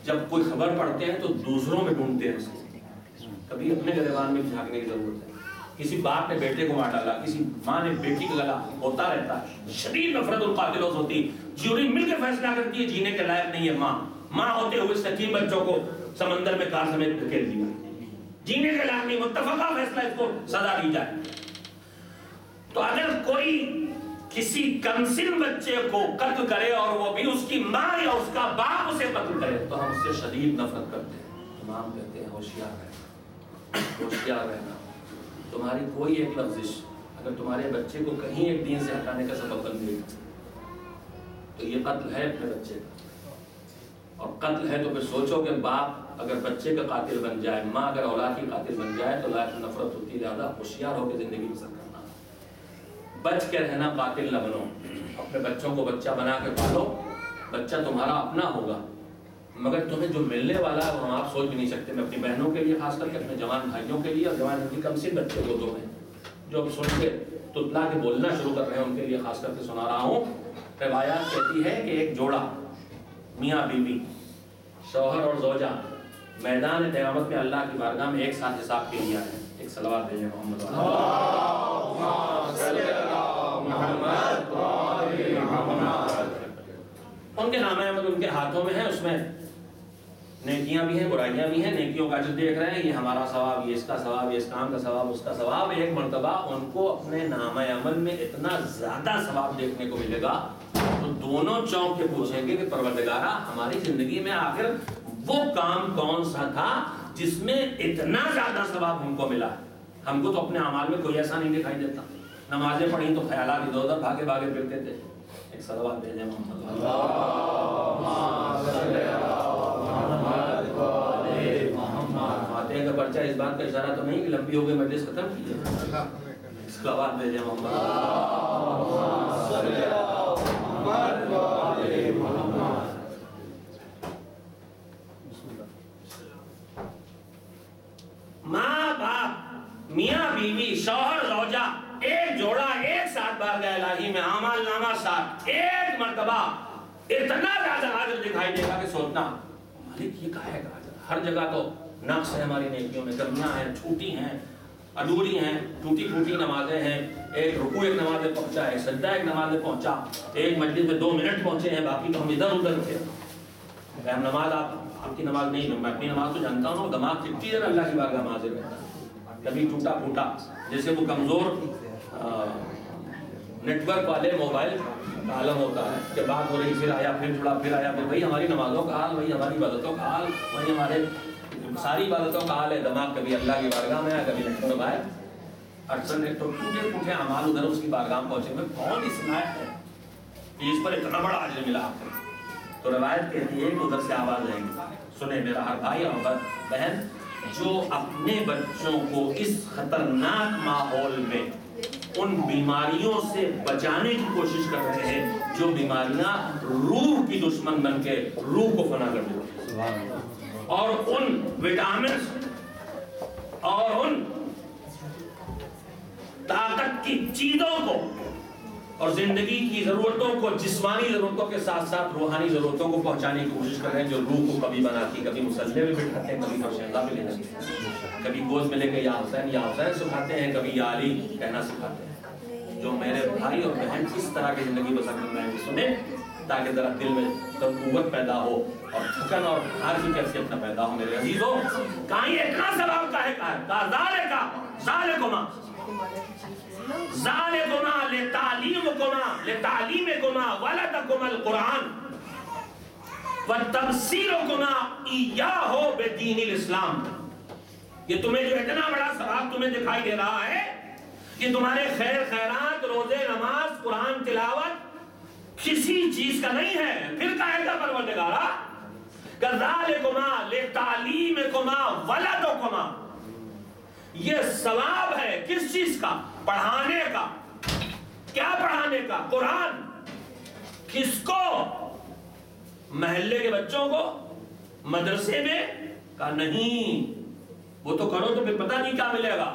جب کوئی خبر پڑھتے ہیں تو دوسروں میں ڈھونڈتے ہیں، کبھی اپنے گریبان میں جھانکنے کی ضرورت ہے. کسی باپ نے بیٹے کو مار ڈالا، کسی ماں نے بیٹی کا گلا، ہوتا رہتا ہے. شدید نفرت القاتلوں سے ہوتی. جیوری مل کے فیصلہ کرتی ہے جینے کے لائق نہیں ہے. ماں ہوتے ہوئے یتیم بچوں کو سمندر میں کار سمیت دھکیل دیا. جینے کے لائق نہیں، متفقہ فیصلہ اس کو سزا دی جائے۔ تو اگر کوئی کسی کمسن بچے کو قتل کرے اور وہ بھی اس کی ماں یا اس کا باپ اسے قتل کرے تو ہم اس سے شدید نفرت کرتے ہیں۔ امام کہتے ہیں ہوشیار رہنا، ہوشیار رہنا۔ تمہاری کوئی ایک لفظش اگر تمہارے بچے کو کہیں ایک دین سے ہٹانے کا سبب بن گئی تو یہ قتل ہے اپنے بچے کا، اور قتل ہے تو پھر سوچو کہ باپ اگر بچے کا قاتل بن جائے، ماں اگر اولاد کی قاتل بن جائے تو لائف میں نفرت ہوتی ہے۔ زیادہ ہوشیار ہو کے زندگی بسر کرنا، بچ کے رہنا، قاتل نہ بنو۔ اپنے بچوں کو بچہ بنا کے پالو، بچہ تمہارا اپنا ہوگا، مگر تمہیں جو ملنے والا ہے وہ ہم آپ سوچ بھی نہیں سکتے۔ میں اپنی بہنوں کے لیے، خاص کر کے اپنے جوان بھائیوں کے لیے اور جوان کی کمسن بچے کو دو ہیں جو اب سن کے تتلا کے بولنا شروع کر رہے ہیں، ان کے لیے خاص کر کے سنا رہا ہوں۔ روایات کہتی ہے کہ ایک جوڑا میاں بیوی، شوہر اور زوجہ میدان قیامت میں اللہ کی بارگاہ میں ایک ساتھ حساب کے لیے آئے۔ ایک صلوات بھیجیں محمد ان کے نام احمد ان کے ہاتھوں میں ہے، اس میں نیکیاں بھی ہیں، برائیاں بھی ہیں۔ نیکیوں کا جو دیکھ رہے ہیں یہ ہمارا ثواب، یہ اس کا ثواب، یہ اس کام کا ثواب، اس کا ثواب۔ ایک مرتبہ ان کو اپنے نام عمل میں اتنا زیادہ ثواب دیکھنے کو ملے گا تو دونوں چونک کے پوچھیں گے کہ پروردگارا ہماری زندگی میں آخر وہ کام کون سا تھا جس میں اتنا زیادہ ثواب ہم کو ملا؟ ہم کو تو اپنے اعمال میں کوئی ایسا نہیں دکھائی دیتا، نمازیں پڑھی تو خیالات ادھر ادھر بھاگے بھاگے پھرتے تھے۔ ایک صلوات بھیجیں محمد فاتحہ کا پرچہ اس بات کا اشارہ تو نہیں کہ لمبی ہو گئی مجلس ختم کیجیے۔ صلوات بھیجیں محمد۔ ماں باپ، میاں بیوی، شوہر زوجہ، ایک جوڑا ایک ساتھ بارگاہ الہی میں اعمال نامہ ساتھ ایک مرتبہ اتنا زیادہ اجر دکھائی دے گا کہ سوچنا مالک یہ کہا ہے گا۔ ہر جگہ تو نقص ہے ہماری نیکیوں میں، کمیاں ہیں، چھوٹی ہیں، ادھوری ہیں، ٹوٹی پھوٹی نمازیں ہیں، ایک رکوع ایک نماز میں پہنچا ہے، سجدہ ایک نماز میں پہنچا، ایک مجلس میں 2 منٹ پہنچے ہیں، باقی تو ہم ادھر ادھر تھے۔ ہم نماز آپ کی نماز نہیں، میں اپنی نماز تو جانتا ہوں، دماغ کتنی دیر اللہ کی بارگاہ میں حاضر رہتا ہے، کبھی ٹوٹا پھوٹا، جیسے وہ کمزور نیٹ ورک والے موبائل کا عالم ہوتا ہے کہ بات ہو رہی پھر آیا پھر جڑا پھر آیا پھر، وہی ہماری نمازوں کا حال، وہی ہماری عبادتوں کا حال، وہی ہمارے ساری عبادتوں کا حال ہے۔ دماغ کبھی اللہ کی بارگاہ میں ہے، کبھی نیٹ ورک ہے، اکثر نیٹ ورک ٹوٹے پھوٹے اعمال ادھر اس کی بارگاہ میں پہنچے میں کون اس لائق ہے کہ اس پر اتنا بڑا اجر ملا آپ کو؟ تو روایت کہتی ہے کہ ادھر سے آواز آئے گی، سنیں میرا ہر بھائی اور بہن جو اپنے بچوں کو اس خطرناک ماحول میں ان بیماریوں سے بچانے کی کوشش کر رہے ہیں جو بیماریاں روح کی دشمن بن کے روح کو فنا کر دیتی ہیں، اور ان وٹامنز اور ان طاقت کی چیزوں کو اور زندگی کی ضرورتوں کو، جسمانی ضرورتوں کے ساتھ ساتھ روحانی ضرورتوں کو پہنچانے کی کوشش کر رہے ہیں جو روح کو کبھی بناتی، کبھی مسلح میں بٹھاتے ہیں، کبھی فرشندہ میں لے جاتے ہیں، کبھی گود میں لے کے یا حسین سکھاتے ہیں، کبھی یا علی کہنا سکھاتے ہیں۔ جو میرے بھائی اور بہن اس طرح کی زندگی بسر کرنا ہے سنیں تاکہ ذرا دل میں قوت پیدا ہو اور تھکن اور ہار کی کیفیت نہ پیدا ہو۔ میرے عزیزوں کہاں یہ اتنا ثواب کا ہے ذالکما لتعلیمکما ولدکما القرآن وتبصیرکما ایاہ بدین الاسلام۔ یہ تمہیں جو اتنا بڑا ثواب تمہیں دکھائی دے رہا ہے، یہ تمہارے خیر خیرات، روزے، نماز، قرآن تلاوت کسی چیز کا نہیں ہے۔ پھر کہے گا پروردگارا کذالکما لتعلیمکما ولدکما، یہ ثواب ہے کس چیز کا؟ پڑھانے کا۔ کیا پڑھانے کا؟ قرآن۔ کس کو؟ محلے کے بچوں کو؟ مدرسے میں؟ کہا نہیں، وہ تو کرو تو پھر پتہ نہیں کیا ملے گا۔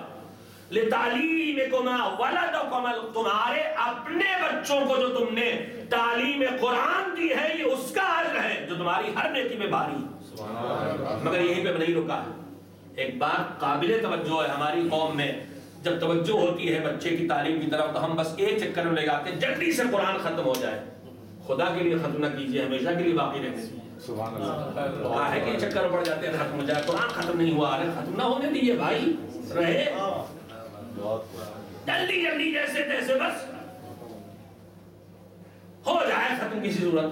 لتعلیمکما ولدکما، تمہارے اپنے بچوں کو جو تم نے تعلیم قرآن دی ہے یہ اس کا اجر ہے جو تمہاری ہر نیکی میں بھاری۔ مگر یہیں پہ نہیں رکا ہے، ایک بات قابل توجہ ہے ہماری قوم میں، جب توجہ ہوتی ہے بچے کی تعلیم کی طرف تو ہم بس ایک چکر میں لے جاتے ہیں جلدی سے قرآن ختم ہو جائے۔ خدا کے لیے ختم نہ کیجیے، ہمیشہ کے لیے باقی رہنے دیجیے۔ سبحان اللہ. کہا ہے کہ چکر پڑ جاتے ہیں ختم ہو جائے, قرآن ختم نہیں ہوا, ارے ختم نہ ہونے دیجیے بھائی, رہے جلدی جلدی جیسے تیسے بس ہو جائے ختم. کسی صورت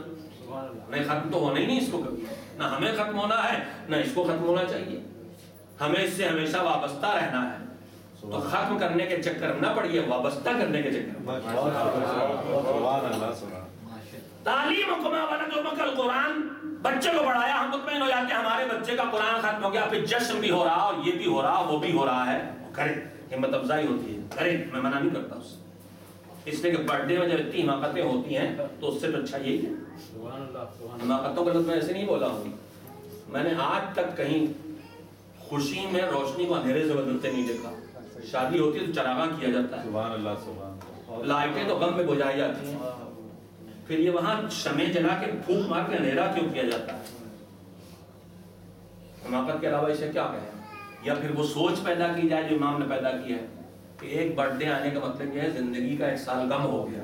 نہیں, ختم تو ہونا ہی نہیں اس کو کبھی, نہ ہمیں ختم ہونا ہے نہ اس کو ختم ہونا چاہیے. ہمیں اس سے ہمیشہ وابستہ رہنا ہے. تو ختم کرنے کے چکر نہ پڑیے, وابستہ کرنے کے چکر. تعلیم کما ولدکم القرآن, بچے کو پڑھایا, ہم مطمئن ہو جاتے ہیں ہمارے بچے کا قرآن ختم ہو گیا, پھر جشن بھی ہو رہا اور یہ بھی ہو رہا وہ بھی ہو رہا ہے, کریں, ہمت افزائی ہوتی ہے, کریں, میں منع نہیں کرتا اس سے. اس لیے کہ برتھ ڈے میں جب اتنی حماقتیں ہوتی ہیں تو اس سے تو اچھا یہی ہے. حماقتوں کا لفظ میں ایسے نہیں بولا ہوں, میں نے آج تک کہیں خوشی میں روشنی کو اندھیرے سے بدلتے نہیں دیکھا. شادی ہوتی ہے تو چراغاں کیا جاتا ہے, لائٹیں تو غم میں بجھائی جاتی ہیں, پھر یہ وہاں شمع جلا کے پھونک مار کے اندھیرا کیوں کیا جاتا ہے؟ حماقت کے علاوہ اسے کیا کہیں؟ یا پھر وہ سوچ پیدا کی جائے جو امام نے پیدا کی ہے کہ ایک برتھ ڈے آنے کا مطلب یہ ہے زندگی کا 1 سال کم ہو گیا.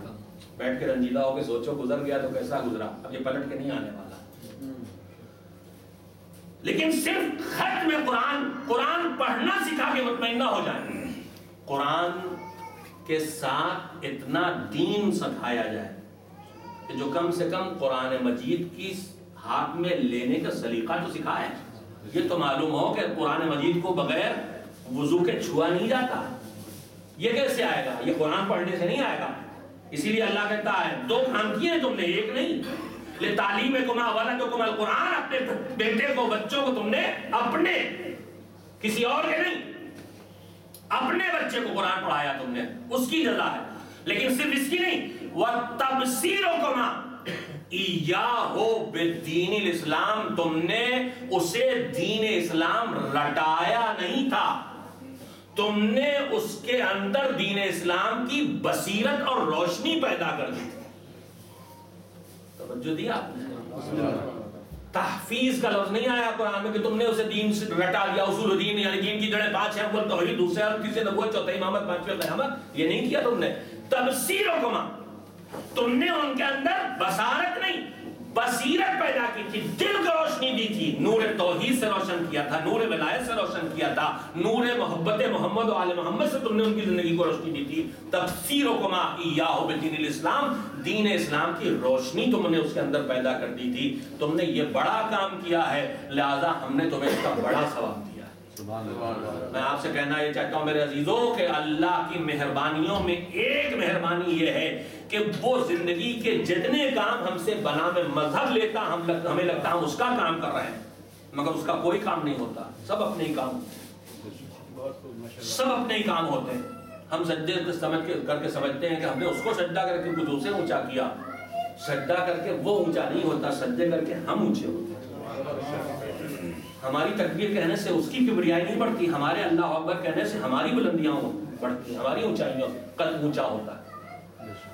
بیٹھ کے رنجیدہ ہو کے سوچو گزر گیا تو کیسا گزرا, اب یہ پلٹ کے نہیں آنے والا. لیکن صرف ختم قرآن, قرآن پڑھنا سکھا کے مطمئن نہ ہو جائے, قرآن کے ساتھ اتنا دین سکھایا جائے کہ جو کم سے کم قرآن مجید کی ہاتھ میں لینے کا سلیقہ تو سکھائے. یہ تو معلوم ہو کہ قرآن مجید کو بغیر وضو کے چھوا نہیں جاتا. یہ کیسے آئے گا؟ یہ قرآن پڑھنے سے نہیں آئے گا. اسی لیے اللہ کہتا ہے 2 کام کیے تم نے, ایک نہیں. لِتَعْلِيمِكُمَا وَلَدَكُمَ الْقُرْآنَ, اپنے بیٹے کو, بچوں کو تم نے اپنے, کسی اور کے نہیں, اپنے بچے کو قرآن پڑھایا تم نے, اس کی جزا ہے. لیکن صرف اس کی نہیں, وَتَبْصِيرُكُمَا إِيَّاهُ بِالدِّينِ الْإِسْلَامِ, تم نے اسے دین اسلام رٹایا نہیں تھا, تم نے اس کے اندر دین اسلام کی بصیرت اور روشنی پیدا کر دی. توجہ دیا آپ نے؟ تحفیظ کا لفظ نہیں آیا قرآن میں کہ تم نے اسے دین سے رٹا دیا. اصول دین یعنی دین کی جڑیں 5 ہیں, اول توحید, دوسرے اور تیسرے نبوت, چوتھے امامت, پانچویں قیامت, یہ نہیں کیا تم نے. تبصیرکما, تم نے ان کے اندر بصارت نہیں بصیرت پیدا کی تھی, دل کو روشنی دی تھی, نور توحید سے روشن کیا تھا, نور ولایت سے روشن کیا تھا, نور محبت محمد و آل محمد سے تم نے ان کی زندگی کو روشنی دی تھی. تبصیرکما ایاہ بالدین الاسلام, دین اسلام کی روشنی تم نے اس کے اندر پیدا کر دی تھی. تم نے یہ بڑا کام کیا ہے, لہذا ہم نے تمہیں اس کا بڑا ثواب دیا. میں آپ سے کہنا یہ چاہتا ہوں میرے عزیزوں کہ اللہ کی مہربانیوں میں ایک مہربانی یہ ہے کہ وہ زندگی کے جتنے کام ہم سے بنا میں مذہب لیتا, ہمیں لگتا ہم اس کا کام کر رہے ہیں, مگر اس کا کوئی کام نہیں ہوتا. سب اپنے ہی کام, سب اپنے ہی کام ہوتے ہیں. ہم سجدے کر کے سمجھتے ہیں کہ ہم نے اس کو سجدہ کر کے کچھ اسے اونچا کیا. سجدہ کر کے وہ اونچا نہیں ہوتا, سجدے کر کے ہم اونچے ہوتے ہیں. ہماری تکبیر کہنے سے اس کی کبریائی نہیں بڑھتی, ہمارے اللہ اکبر کہنے سے ہماری بلندیاں بڑھتی ہیں, ہماری اونچائیوں قد اونچا ہوتا ہے.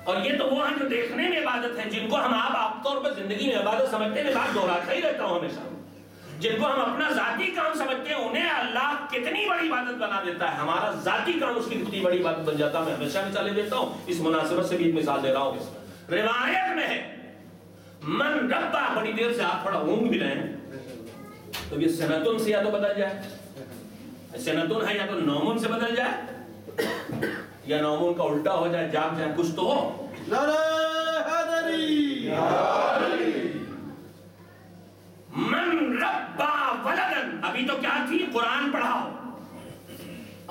اور یہ تو وہ ہیں جو دیکھنے میں عبادت ہے, جن کو ہم آپ طور پر زندگی میں عبادت سمجھتے ہیں. میں بات دہراتا ہی رہتا ہوں ہمیشہ, جن کو ہم اپنا ذاتی کام سمجھتے ہیں انہیں اللہ کتنی بڑی عبادت بنا دیتا ہے. ہمارا ذاتی کام اس کی کتنی بڑی عبادت بن جاتا ہے. میں ہمیشہ مثالیں دیتا ہوں, اس مناسبت سے بھی ایک مثال دے رہا ہوں. روایت میں ہے من ربا, بڑی دیر سے آپ تھوڑا اونگ بھی رہے ہیں تو یہ سنتن سے یا تو بدل جائے, سنتن ہے یا تو نومن سے بدل جائے, یا نومن کا الٹا ہو جائے, جاگ جائے, کچھ تو ہو. من ربا ولدن, ابھی تو کیا تھی, قرآن پڑھاؤ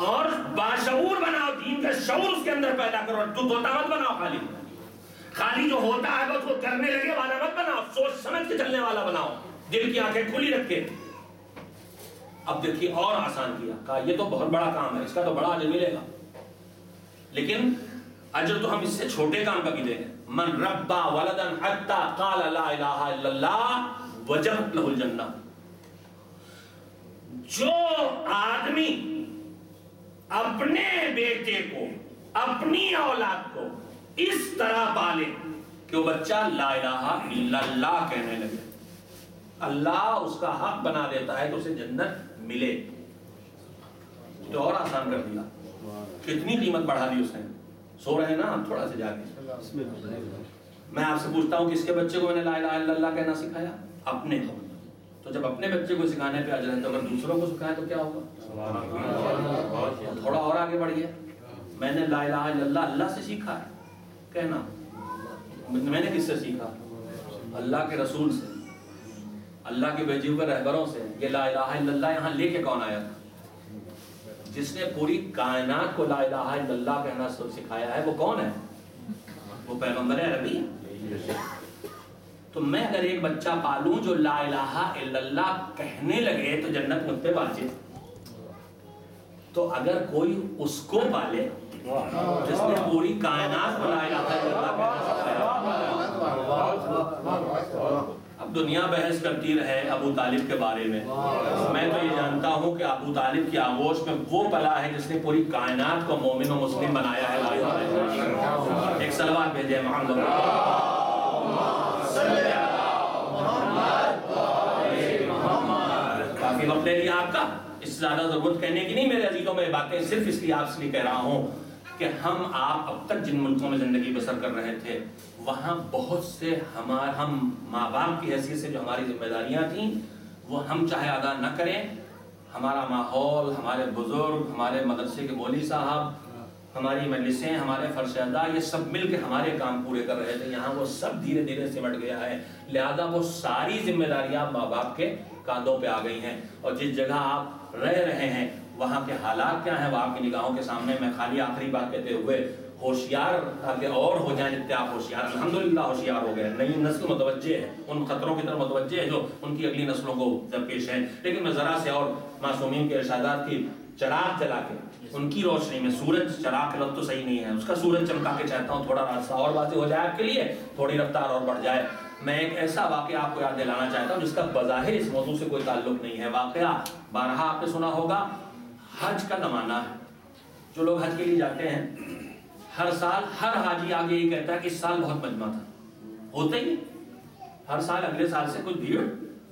اور باشعور بناؤ, دین کا شعور اس کے اندر پیدا کرو. تو طوطا مت بناؤ, خالی جو ہوتا ہے اس کو کرنے لگے والا مت بناؤ, سوچ سمجھ کے چلنے والا بناؤ, دل کی آنکھیں کھلی رکھ کے. اب دیکھیے اور آسان کیا, کہا یہ تو بہت بڑا کام ہے, اس کا تو بڑا اجر ملے گا, لیکن اجر تو ہم اس سے چھوٹے کام کا بھی دیں گے. من ربا ولدن حتی قال لا الہ الا اللہ وجبت لہ الجنہ. جو آدمی اپنے بیٹے کو, اپنی اولاد کو اس طرح پالے کہ وہ بچہ لا الہ الا اللہ کہنے لگے, اللہ اس کا حق بنا دیتا ہے کہ اسے جنت ملے. تو اور آسان کر دیا, کتنی قیمت بڑھا دی اس نے. سو رہے ہیں نا ہم, تھوڑا سے جا کے میں آپ سے پوچھتا ہوں کس کے بچے کو میں نے لا الہ الا اللہ کہنا سکھایا؟ اپنے کو. تو جب اپنے بچے کو سکھانے پہ اجر ہے تو اگر دوسروں کو سکھائے تو کیا ہوگا؟ تھوڑا اور آگے بڑھیے. میں نے لا الہ الا اللہ اللہ سے سیکھا ہے کہنا. میں نے کس سے سیکھا؟ اللہ کے رسول سے, اللہ کے بھیجے ہوئے رہبروں سے. یہ لا الہ الا اللہ یہاں لے کے کون آیا تھا؟ جس نے پوری کائنات کو لا الہ الا اللہ کہنا سکھایا ہے وہ کون ہے؟ وہ پیغمبر عربی. تو میں اگر ایک بچہ پالوں جو لا الہ الا اللہ کہنے لگے تو جنت مجھ پہ واجب. تو اگر کوئی اس کو پالے جس نے پوری کائنات کو لا الہ الا اللہ کہنا سکھایا. اب دنیا بحث کرتی رہے ابو طالب کے بارے میں, میں تو یہ جانتا ہوں کہ ابو طالب کی آغوش میں وہ پلا ہے جس نے پوری کائنات کو مومن و مسلم بنایا ہے. لا الہ الا اللہ. ایک سلوات بھیجے محمد. کافی وقت لے لیا آپ کا, اس سے زیادہ ضرورت کہنے کی نہیں میرے عزیزوں. میں باتیں صرف اس لیے آپ سے کہہ رہا ہوں کہ ہم آپ اب تک جن ملکوں میں زندگی بسر کر رہے تھے وہاں بہت سے ہم ماں باپ کی حیثیت سے جو ہماری ذمہ داریاں تھیں وہ ہم چاہے ادا نہ کریں, ہمارا ماحول, ہمارے بزرگ, ہمارے مدرسے کے مولوی صاحب, ہماری مجلسیں, ہمارے فرش ادا, یہ سب مل کے ہمارے کام پورے کر رہے تھے. یہاں وہ سب دھیرے دھیرے سمٹ گیا ہے. لہذا وہ ساری ذمہ داریاں ماں باپ کے کاندھوں پہ آ گئی ہیں. اور جس جگہ آپ رہ رہے ہیں وہاں کے حالات کیا ہیں وہ آپ کی نگاہوں کے سامنے. میں خالی آخری بات کہتے ہوئے ہوشیار تاکہ اور ہو جائیں جتنے آپ ہوشیار. الحمدللہ ہوشیار ہو گئے, نئی نسل متوجہ ہے, ان خطروں کی طرف متوجہ ہے جو ان کی اگلی نسلوں کو درپیش ہیں. لیکن میں ذرا سے اور معصومین کے ارشادات کی چراغ جلا کے ان کی روشنی میں, سورج چراغ کا لفظ تو صحیح نہیں ہے, اس کا سورج چمکا کے چاہتا ہوں تھوڑا راستہ اور واضح ہو جائے آپ کے لیے, تھوڑی رفتار اور بڑھ جائے. میں ایک ایسا واقعہ آپ کو یاد دلانا چاہتا ہوں جس کا بظاہر اس موضوع سے کوئی تعلق نہیں ہے. واقعہ بارہا آپ نے سنا ہوگا, حج کا زمانہ ہے. جو لوگ حج کے لیے جاتے ہیں ہر سال ہر حاجی آگے یہ کہتا ہے کہ اس سال بہت مجمع تھا. ہوتا ہی ہر سال اگلے سال سے کچھ بھیڑ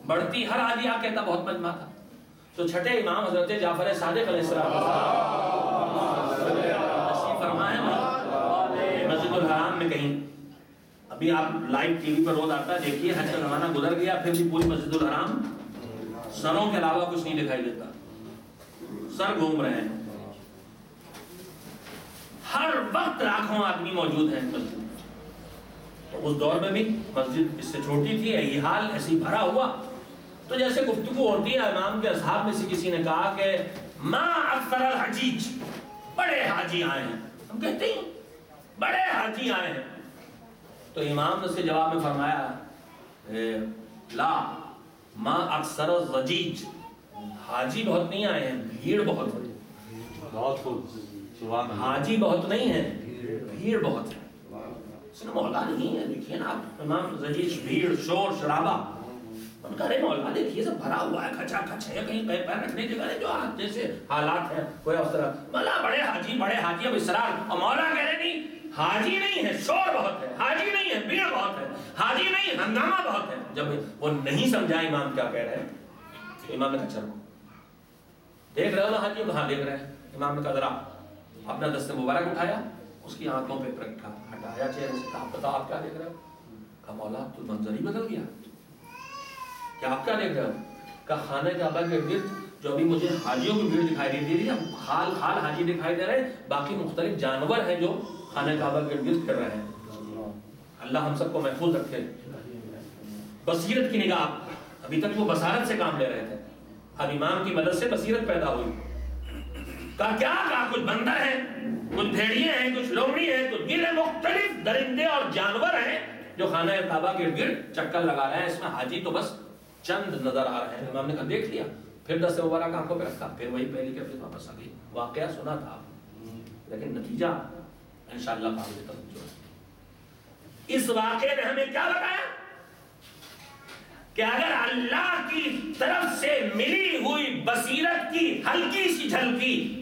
بڑھتی, ہر حاجی آ کہتا بہت مجمع تھا. تو چھٹے امام حضرت جعفر صادق علیہ السلام تشریف فرما ہے مسجد الحرام میں کہیں. ابھی آپ لائیو ٹی وی پر روز آتا ہے, دیکھیے حج کا زمانہ گزر گیا پھر بھی پوری مسجد الحرام سروں کے علاوہ کچھ نہیں دکھائی دیتا, سر گھوم رہے ہیں. ہر وقت لاکھوں آدمی موجود ہیں مسجد. تو اس دور میں بھی مسجد اس سے چھوٹی تھی, یہ حال ایسے ہی بھرا ہوا. تو جیسے گفتگو ہوتی ہے امام کے اصحاب میں سے کسی نے کہا کہ ما اکثر الحجیج, بڑے حاجی آئے ہیں. ہم کہتے ہیں بڑے حاجی آئے ہیں. تو امام نے اس کے جواب میں فرمایا لا ما اکثر الزجیج, حاجی بہت نہیں آئے ہیں, بھیڑ بہت ہے. بہت خوب, حاجی بہت نہیں ہے, بھیڑ بہت ہے. اس نے مولا نہیں ہے, دیکھیے نا آپ امام زجیج, بھیڑ, شور شرابہ. ان کا رہے مولا دیکھیے سب بھرا ہوا ہے, کھچا کھچ ہے, کہیں پیر پیر رکھنے جگہ نہیں, جو جیسے حالات ہیں کوئی افسر مولا بڑے حاجی اب اسرار. اور مولا کہہ رہے نہیں حاجی نہیں ہے, شور بہت ہے, حاجی نہیں ہے, بھیڑ بہت ہے, حاجی نہیں, ہنگامہ بہت ہے. جب وہ نہیں سمجھا امام کیا کہہ رہے ہیں تو امام نے کہا چلو دیکھ رہے ہو نا حاجی کو؟ ہاں دیکھ رہے ہیں. امام نے کہا ذرا اپنا دست مبارک اٹھایا, اس کی آنکھوں پہ رکھا, ہٹایا چہرے سے, کہا بتاؤ آپ کیا دیکھ رہے ہو؟ کہا مولا تو منظر ہی بدل گیا, کیا آپ کیا دیکھ رہے ہو؟ کہا خانہ کعبہ کے گرد جو ابھی مجھے حاجیوں کی بھیڑ دکھائی دے رہی ہے, خال خال حاجی دکھائی دے رہے ہیں, باقی مختلف جانور ہیں جو خانہ کعبہ کے گرد پھر رہے ہیں. اللہ ہم سب کو محفوظ رکھے. بصیرت کی نگاہ, ابھی تک وہ بصارت سے کام لے رہے تھے, اب امام کی مدد سے بصیرت پیدا ہوئی. کہا کیا؟ کہا کچھ بندر ہیں, کچھ بھیڑیے ہیں, کچھ لومڑی ہیں, کچھ گیلے مختلف درندے اور جانور ہیں جو خانہ کعبہ کے گرد چکر لگا رہے ہیں, اس میں حاجی تو بس چند نظر آ رہے ہیں. امام نے کہا دیکھ لیا, پھر دست مبارک آنکھوں پہ رکھا, پھر وہی پہلی کیفیت واپس آ گئی. واقعہ سنا تھا لیکن نتیجہ انشاءاللہ قابل توجہ ہے. اس واقعے نے ہمیں کیا بتایا کہ اگر اللہ کی طرف سے ملی ہوئی بصیرت کی ہلکی سی جھلکی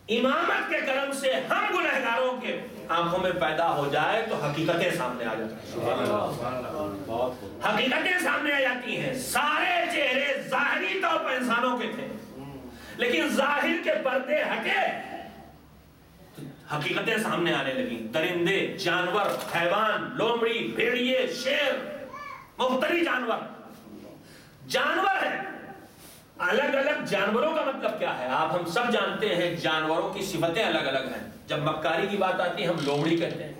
امامت کے کرم سے ہم گنہگاروں کے آنکھوں میں پیدا ہو جائے تو حقیقتیں سامنے آ جاتی ہیں. حقیقتیں سامنے آ جاتی ہیں. سارے چہرے ظاہری طور پر انسانوں کے تھے, لیکن ظاہر کے پردے ہٹے, حقیقتیں سامنے آنے لگیں. درندے, جانور, حیوان, لومڑی, بھیڑیے, شیر, مختلف جانور جانور ہیں. الگ الگ جانوروں کا مطلب کیا ہے؟ آپ ہم سب جانتے ہیں جانوروں کی صفتیں الگ الگ ہیں. جب مکاری کی بات آتی ہے ہم لومڑی کہتے ہیں.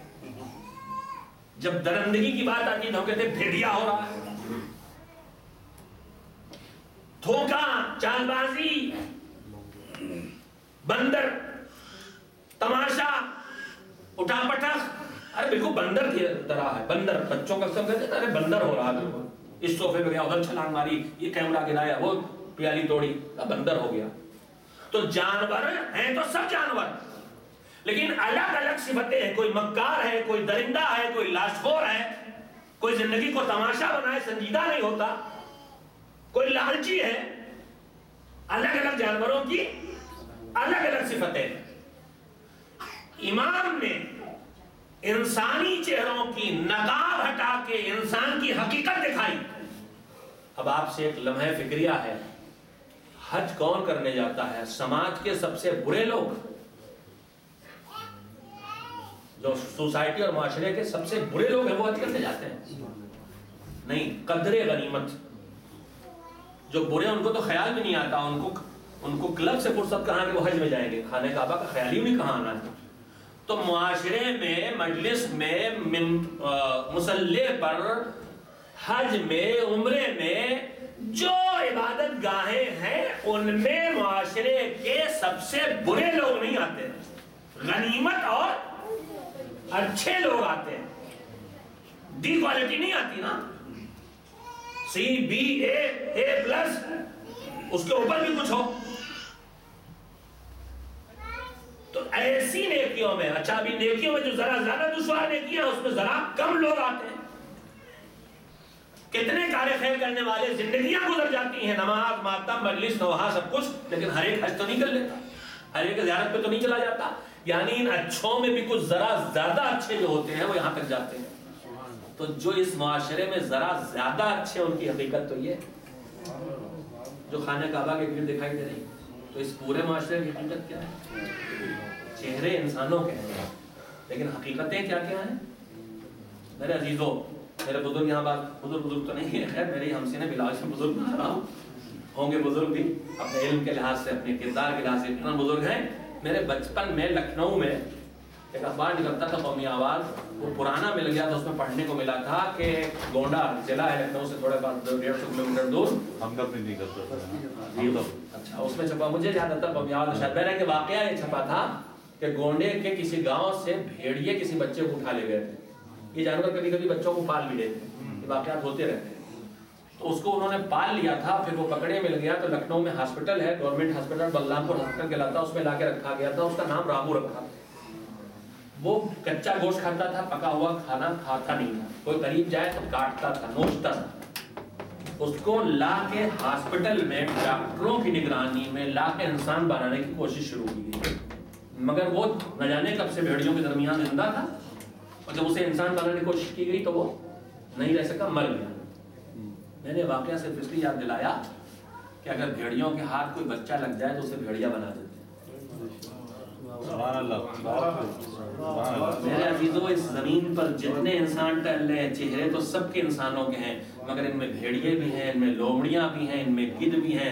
جب درندگی کی بات آتی ہے تو ہم کہتے ہیں بھیڑیا ہو رہا ہے. دھوکہ، چال بازی، بندر، تماشا، اٹھا پٹخ. ارے بالکل بندر کی طرح ہے. بندر بچوں کا سب کہتے ہیں ارے بندر ہو رہا ہے. اس صوفے پہ گیا ادھر چھلانگ ماری، یہ کیمرہ گرایا، وہ پیالی توڑی، بندر ہو گیا. تو جانور ہیں تو سب جانور، لیکن الگ الگ صفتیں ہیں. کوئی مکار ہے، کوئی درندہ ہے، کوئی لاشخور ہے، کوئی زندگی کو تماشا بنائے سنجیدہ نہیں ہوتا، کوئی لالچی ہے. الگ الگ جانوروں کی الگ الگ صفتیں. امام نے انسانی چہروں کی نقاب ہٹا کے انسان کی حقیقت دکھائی. اب آپ سے ایک لمحہ فکریہ ہے. حج کون کرنے جاتا ہے؟ سماج کے سب سے برے لوگ، جو سوسائٹی اور معاشرے کے سب سے برے لوگ ہیں وہ حج کرنے جاتے ہیں. نہیں، قدر غنیمت. جو برے ان کو تو خیال بھی نہیں آتا، ان کو کلب سے فرصت کہاں کہ وہ حج میں جائیں گے، خانہ کعبہ کا خیال ہی نہیں کہاں آنا ہے. تو معاشرے میں، مجلس میں، مصلی پر، حج میں، عمرے میں جو عبادت گاہیں ہیں ان میں معاشرے کے سب سے برے لوگ نہیں آتے، غنیمت اور اچھے لوگ آتے ہیں. ڈی کوالٹی نہیں آتی نا، سی بی اے پلس، اس کے اوپر بھی کچھ ہو. تو ایسی نیکیوں میں، اچھا ابھی نیکیوں میں جو ذرا زیادہ دشوار نیکیاں اس میں ذرا کم لوگ آتے ہیں. کتنے کار خیر کرنے والے زندگیاں گزر جاتی ہیں، نماز، ماتم، مجلس، نوحہ، سب کچھ، لیکن ہر ایک حج تو نہیں کر لیتا، ہر ایک زیارت پہ تو نہیں چلا جاتا. یعنی ان اچھوں میں بھی کچھ ذرا زیادہ اچھے جو ہوتے ہیں وہ یہاں تک جاتے ہیں. تو جو اس معاشرے میں ذرا زیادہ اچھے ان کی حقیقت تو یہ جو خانہ کعبہ کے گرد دکھائی دے رہی. تو اس پورے معاشرے کی حقیقت کیا ہے؟ چہرے انسانوں کے ہیں لیکن حقیقتیں کیا کیا ہیں؟ میرے عزیزوں، میرے بزرگ یہاں بات بزرگ تو نہیں ہے، خیر میری ہم سے بلال سے بزرگ بنا رہا ہوں گے بزرگ بھی اپنے علم کے لحاظ سے، اپنے کردار کے لحاظ سے اتنا بزرگ ہیں. میرے بچپن میں لکھنؤ میں ایک اخبار نکلتا تھا قومی آواز، وہ پرانا مل گیا تھا، اس میں پڑھنے کو ملا تھا کہ گونڈا ضلع ہے لکھنؤ سے تھوڑے پاس 150 کلومیٹر دور. اچھا، اس میں چھپا، مجھے یاد آتا قومی آواز شاید میرے کے واقعہ یہ چھپا تھا کہ گونڈے کے کسی گاؤں سے بھیڑیے کسی بچے کو اٹھا لے گئے تھے. یہ جانور کبھی کبھی بچوں کو پال بھی لیتے ہیں، یہ واقعات ہوتے رہتے ہیں. تو اس کو انہوں نے پال لیا تھا، پھر وہ پکڑے مل گیا تو لکھنؤ میں ہاسپٹل ہے، گورنمنٹ ہاسپٹل، بلرام پور ہاسپٹل کہلاتا، اس میں لا کے رکھا گیا تھا. اس کا نام رامو رکھا. وہ کچا گوشت کھاتا تھا، پکا ہوا کھانا کھاتا نہیں تھا. کوئی قریب جائے تو کاٹتا تھا، نوچتا تھا. اس کو لا کے ہاسپٹل میں ڈاکٹروں کی نگرانی میں لا کے انسان بنانے کی کوشش شروع کی گئی، مگر وہ نہ جانے کب سے بھیڑیوں کے درمیان زندہ تھا، اور جب اسے انسان بنانے کی کوشش کی گئی تو وہ نہیں رہ سکا، مر گیا. میں نے واقعہ صرف اس لیے یاد دلایا کہ اگر بھیڑیوں کے ہاتھ کوئی بچہ لگ جائے تو اسے بھیڑیا بنا دیتے ہیں. میرے عزیزوں، اس زمین پر جتنے انسان ٹہل رہے ہیں چہرے تو سب کے انسانوں کے ہیں، مگر ان میں بھیڑیے بھی ہیں، ان میں لومڑیاں بھی ہیں، ان میں گدھ بھی ہیں.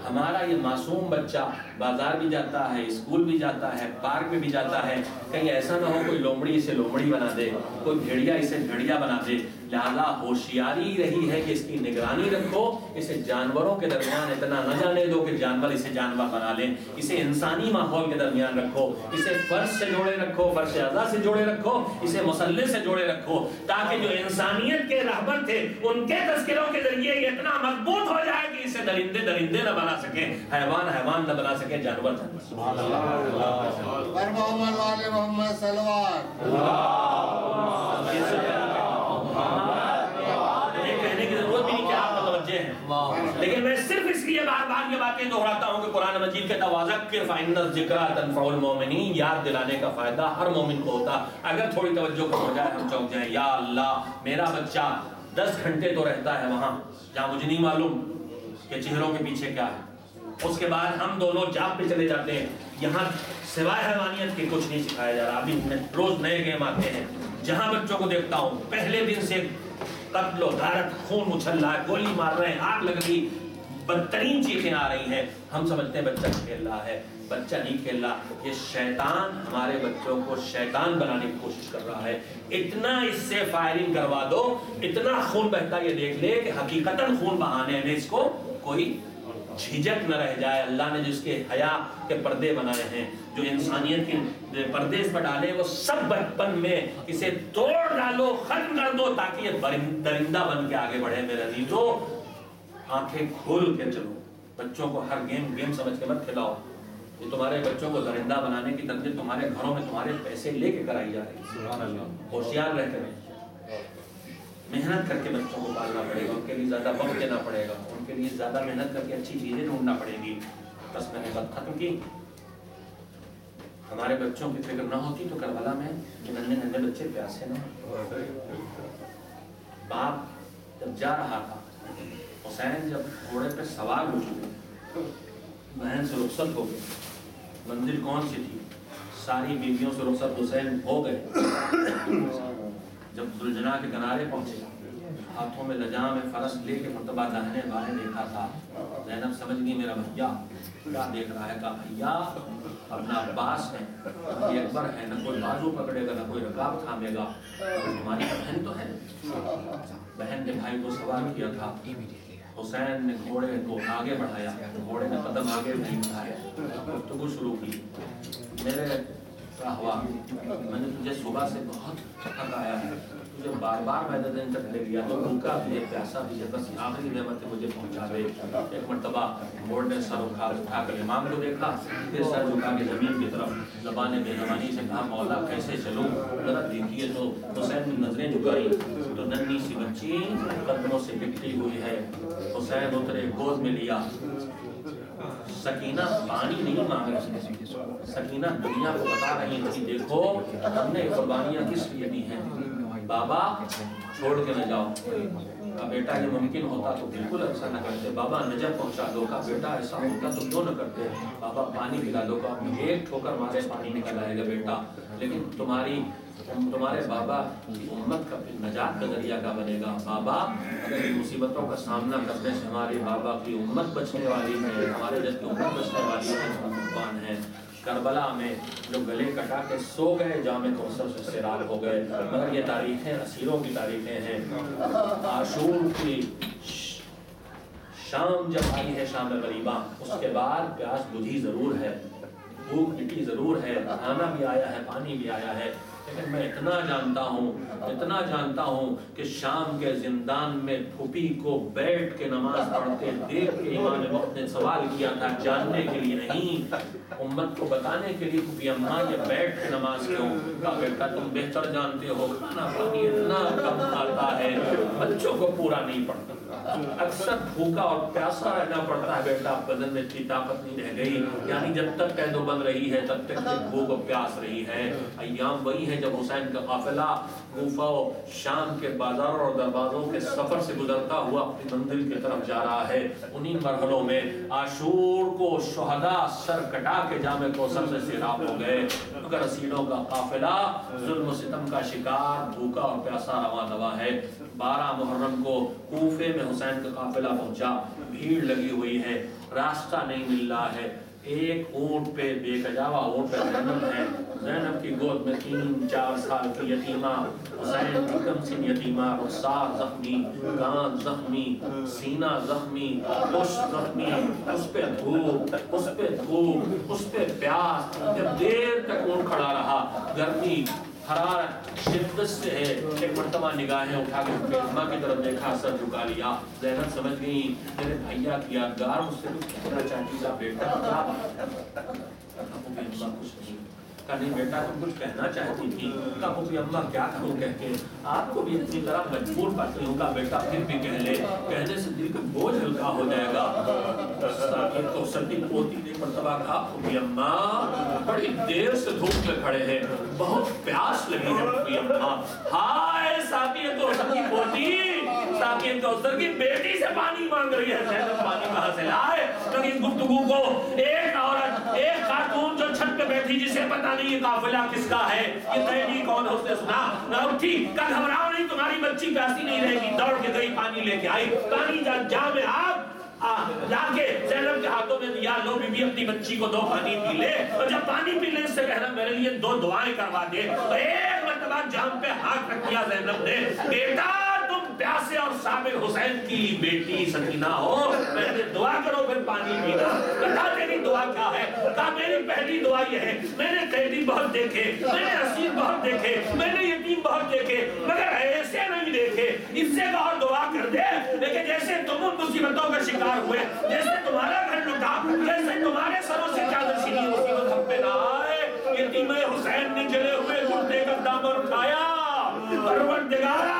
ہمارا یہ معصوم بچہ بازار بھی جاتا ہے، اسکول بھی جاتا ہے، پارک میں بھی جاتا ہے، کہیں ایسا نہ ہو کوئی لومڑی اسے لومڑی بنا دے، کوئی بھیڑیا اسے بھیڑیا بنا دے. لہذا ہوشیاری رہی ہے کہ اس کی نگرانی رکھو، اسے جانوروں کے درمیان اتنا نہ جانے دو کہ جانور اسے جانور بنا لیں. اسے انسانی ماحول کے درمیان رکھو، اسے فرش سے جوڑے رکھو، فرش اعضاء سے جوڑے رکھو، اسے مصلی سے جوڑے رکھو، تاکہ جو انسانیت کے رہبر تھے ان کے تذکروں کے ذریعے یہ اتنا مضبوط ہو جائے کہ اسے درندے درندے نہ بنا سکے، حیوان حیوان نہ بنا سکے، جانور جانور. سبحان اللہ. پر محمد والے محمد صلوات. کہنے کی ضرورت بھی نہیں کہ آپ متوجہ ہیں، لیکن میں صرف اس لیے بار بار یہ باتیں دہراتا ہوں کہ قرآن مجید کے وَذَكِّرْ فَإِنَّ الذِّكْرَىٰ تَنفَعُ الْمُؤْمِنِينَ، یاد دلانے کا فائدہ ہر مومن کو ہوتا. اگر تھوڑی توجہ کم ہو جائے ہم چونک جائیں، یا اللہ میرا بچہ 10 گھنٹے تو رہتا ہے وہاں جہاں مجھے نہیں معلوم کہ چہروں کے پیچھے کیا ہے، اس کے بعد ہم دونوں جاب پہ چلے جاتے ہیں، یہاں سوائے حیوانیت کے کچھ نہیں سکھایا جا رہا. ابھی روز نئے گیم آتے ہیں، جہاں بچوں کو دیکھتا ہوں پہلے دن سے قتل و غارت، خون اچھل رہا ہے، گولی مار رہے ہیں، آگ لگ رہی، بدترین چیخیں آ رہی ہیں. ہم سمجھتے ہیں بچہ کھیل رہا ہے، بچہ نہیں کھیل رہا. یہ شیطان ہمارے بچوں کو شیطان بنانے کی کوشش کر رہا ہے. اتنا اس سے فائرنگ کروا دو، اتنا خون بہتا یہ دیکھ لے کہ حقیقتاً خون بہانے میں اس کو کوئی جھجک نہ رہ جائے. اللہ نے جس کے حیا کے پردے بنائے ہیں، جو انسانیت کے پردے اس پر ڈالے، وہ سب بچپن میں اسے توڑ ڈالو، ختم کر دو، تاکہ یہ درندہ بن کے آگے بڑھے. میرے عزیزو، آنکھیں کھول کے چلو. بچوں کو ہر گیم سمجھ کے مت کھلاؤ. یہ تمہارے بچوں کو درندہ بنانے کی تربیت تمہارے گھروں میں تمہارے پیسے لے کے کرائی جا رہی ہے. ہوشیار رہ کر محنت کر کے بچوں کو پالنا پڑے گا، ان کے لیے زیادہ وقت دینا پڑے گا، ان کے لیے زیادہ محنت کر کے اچھی چیزیں ڈھونڈنا پڑے گی. بس میں نے بات ختم کی. ہمارے بچوں کی فکر نہ ہوتی تو کربلا میں ننھے ننھے بچے پیاسے نہ ہوتے. باپ جب جا رہا تھا، حسین جب گھوڑے پہ سوار ہو چکے، بہن سے رخصت ہو گئے. منزل کون سی تھی؟ ساری بیویوں سے رخصت حسین ہو گئے. جب ذوالجناح کے کنارے پہنچے، ہاتھوں میں لجام فرس لے کے مرتبہ داہنے بائیں دیکھا تھا. زینب سمجھ گئی میرا بھیا کیا دیکھ رہا ہے. کہا بھیا اپنا عباس ہے، یہ اکبر ہے، نہ کوئی بازو پکڑے گا، نہ کوئی رکاب تھامے گا. تمہاری بہن تو ہے. بہن نے بھائی کو سوار کیا تھا. حسین نے گھوڑے کو آگے بڑھایا، گھوڑے نے قدم آگے نہیں بڑھایا، گفتگو شروع کی. میرے کیا ہوا؟ میں نے تجھے صبح سے بہت تھک آیا ہے، تجھے بار بار میں دن تک لے گیا، تو بھوکا بھی ہے، پیاسا بھی ہے، بس آخری نعمت مجھے پہنچا دے. ایک مرتبہ گھوڑے نے سر اٹھا کر امام کو دیکھا، پھر سر جھکا کے زمین کی طرف زبان بے زبانی سے کہا مولا کیسے چلوں؟ ذرا دیکھیے تو. حسین نے نظریں جھکائی تو ننھی سی بچی قدموں سے لپٹی ہوئی ہے. حسین اترے، گود میں لیا. سکینہ پانی نہیں مانگ رہی، سکینہ دنیا کو بتا رہی تھی دیکھو ہم نے قربانیاں کس لیے دی ہیں. بابا چھوڑ کے نہ جاؤ. کا بیٹا یہ ممکن ہوتا تو بالکل ایسا نہ کرتے. بابا نجف پہنچا دو. کا بیٹا ایسا ہوتا تو کیوں نہ کرتے. بابا پانی پلا دو. کا ایک ٹھوکر مارے پانی نکل آئے گا بیٹا، لیکن تمہارے بابا کی امت کا نجات کا ذریعہ کا بنے گا. بابا اگر ان مصیبتوں کا سامنا کرنے سے ہمارے بابا کی امت بچنے والی ہے، ہمارے جس کی امت بچنے والی ہے، قربان ہے. کربلا میں جو گلے کٹا کے سو گئے جامع کوثر سے سیراب ہو گئے. مگر یہ تاریخیں اسیروں کی تاریخیں ہیں. عاشور کی شام جب آئی ہے، شام غریباں، اس کے بعد پیاس بجھی ضرور ہے، بھوک مٹی ضرور ہے، کھانا بھی آیا ہے، پانی بھی آیا ہے. لیکن میں اتنا جانتا ہوں کہ شام کے زندان میں پھوپھی کو بیٹھ کے نماز پڑھتے دیکھ کے امام وقت نے سوال کیا تھا، جاننے کے لیے نہیں، امت کو بتانے کے لیے. پھوپھی اماں یہ بیٹھ کے نماز کیوں؟ کہا بیٹا تم بہتر جانتے ہو، کھانا پانی اتنا کم آتا ہے، بچوں کو پورا نہیں پڑتا، اکثر بھوکا اور پیاسا رہنا پڑتا ہے. بیٹا بدن میں اتنی طاقت نہیں رہ گئی، یعنی جب تک قید و بند رہی ہے تب تک بھوک و پیاس رہی ہے. ایام وہی ہے جب حسین کا قافلہ کوفہ و شام کے بازاروں اور دروازوں کے سفر سے گزرتا ہوا اپنی منزل کی طرف جا رہا ہے. انہی مرحلوں میں عاشور کو شہداء سر کٹا کے جامع کوثر سے سیراب ہو گئے. مگر اسیروں کا قافلہ ظلم و ستم کا شکار، بھوکا اور پیاسا رواں دوا ہے. 12 محرم کو کوفے میں حسین کا قافلہ پہنچا. بھیڑ لگی ہوئی ہے، راستہ نہیں مل رہا ہے. ایک اونٹ پہ بے کجاوا اونٹ پہ زینب ہے. زینب کی گود میں 3-4 سال کی یتیمہ، حسین کی کمسن یتیمہ، رخسار زخمی، کان زخمی، سینہ زخمی، پشت زخمی، اس پہ دھوپ، اس پہ پیاس. جب دیر تک اونٹ کھڑا رہا، گرمی حرارت شدت سے ہے. ایک مرتبہ نگاہیں اٹھا کے اماں کی طرف دیکھا، سر جھکا لیا. زینب سمجھ گئی میرے بھیا کی یادگار مجھ سے کچھ کہنا چاہتی تھا. بیٹا کیا بات ہے؟ اماں کچھ نہیں. کہا نہیں بیٹا تم کچھ کہنا چاہتی تھی. کہا پھوپھی اماں کیا کہوں کہہ کے، آپ کو بھی اتنی طرح مجبور پاتی ہوں. کہا بیٹا پھر بھی کہہ لے، کہنے سے دل کا بوجھ ہلکا ہو جائے گا. تو سردی پوتی نے مرتبہ کہا پھوپھی اماں بڑی دیر سے دھوپ میں کھڑے ہیں، بہت پیاس لگی ہے. پھوپھی اماں ہائے ساتھی تو سکی پوتی ساقی کوثر کی بیٹی سے پانی مانگ رہی ہے. زینب پانی کہاں سے لائے؟ تو اس گفتگو کو ایک عورت، ایک خاتون جو چھت پہ بیٹھی جسے پتہ نہیں یہ قافلہ کس کا ہے، یہ قیدی کون ہے، اس نے سنا نہ اٹھی. کل گھبراؤ نہیں، تمہاری بچی پیاسی نہیں رہے گی. دوڑ کے گئی، پانی لے کے آئی. پانی جام میں آگ لا کے زینب کے ہاتھوں میں دیا. لو بی بی اپنی بچی کو دو، پانی پی لے. اور جب پانی پی لے اس سے کہنا میرے لیے 2 دعائیں کروا دے. ایک مرتبہ جام پہ ہاتھ رکھ دیا زینب نے. بیٹا تم پیاسے اور صابر حسین کی بیٹی سکینہ ہو، پہلے دعا کرو پھر پانی پینا. بتا تیری دعا کیا ہے؟ کہا میری پہلی دعا یہ ہے، میں نے قیدی بہت دیکھے، میں نے اسیر بہت دیکھے، میں نے یتیم بہت دیکھے، مگر ایسے نہیں دیکھے. اس سے اور دعا کر دے لیکن جیسے تم مصیبتوں کا شکار ہوئے، جیسے تمہارا گھر لٹا، جیسے تمہارے سروں سے چادر چھینی، اسی کو ہم پہ نہ آئے. یتیم حسین نے جلے ہوئے گھٹنے کا دامن اٹھایا. پروردگارا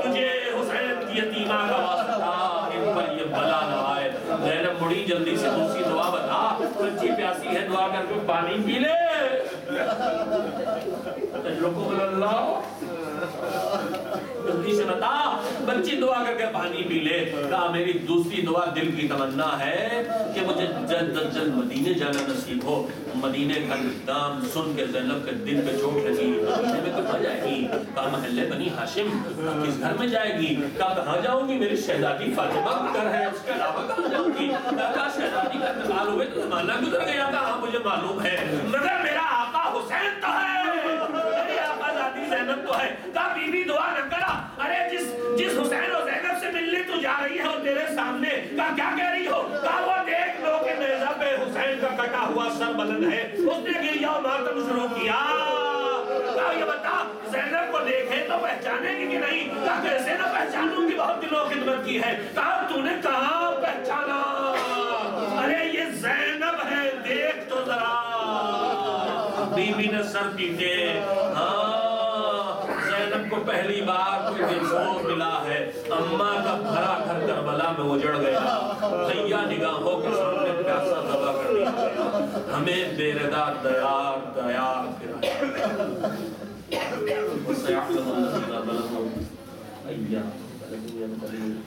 تجھے حسین کی یتیمہ کا واسطہ ان پر یہ بلا نہ آئے. زینب مڑی جلدی سے دوسری دعا بتا. بچی پیاسی ہے، دعا کر کے پانی پی لے. تجربہ اللہ جلدی سے بتا، بچی دعا کر کے پانی پی لے. کہا میری دوسری دعا دل کی تمنا ہے کہ مجھے جلد از جلد مدینے جانا نصیب ہو. مدینے کا نام سن کے زینب کے دل پہ چوٹ لگی. مدینے میں کہاں جائے گی؟ کہا محلے بنی ہاشم. کس گھر میں جائے گی؟ کہا کہاں جاؤں گی؟ میری شہزادی فاطمہ کا گھر ہے، اس کے علاوہ کہاں جاؤں گی؟ کہا شہزادی کا انتقال ہوئے تو زمانہ گزر گیا. کہا مجھے معلوم ہے، مگر میرا آقا حسین تو ہے، میری آقا ذاتی زینب تو ہے. کہا بی بی دعا نہ کرا. ارے جس حسین و زینب سے ملنے تو جا رہی ہے وہ تیرے سامنے. کہا کیا کہہ رہی ہو؟ کہا وہ دیکھ لو کہ نیزہ پہ حسین کا کٹا ہوا سر بلند ہے. اس نے گریا و ماتم شروع کیا. کہا یہ بتا زینب کو دیکھے تو پہچانے گی کہ نہیں؟ کہا کیسے نہ پہچانوں گی، بہت دنوں خدمت کی ہے. کہا تو نے کہاں پہچانا؟ ارے یہ زینب ہے، دیکھ تو ذرا. بی بی نے سر پیٹے. زینب کو پہلی بار کوئی دلسوز ملا ہے. اماں کا بھرا گھر کربلا میں اجڑ گیا. بھیا نگاہوں کے سامنے پیاسا دبا کر دیا. ہمیں بے ردا دیار دیار پھرایا. سیعلم الذین ظلموا ایام ينقلبون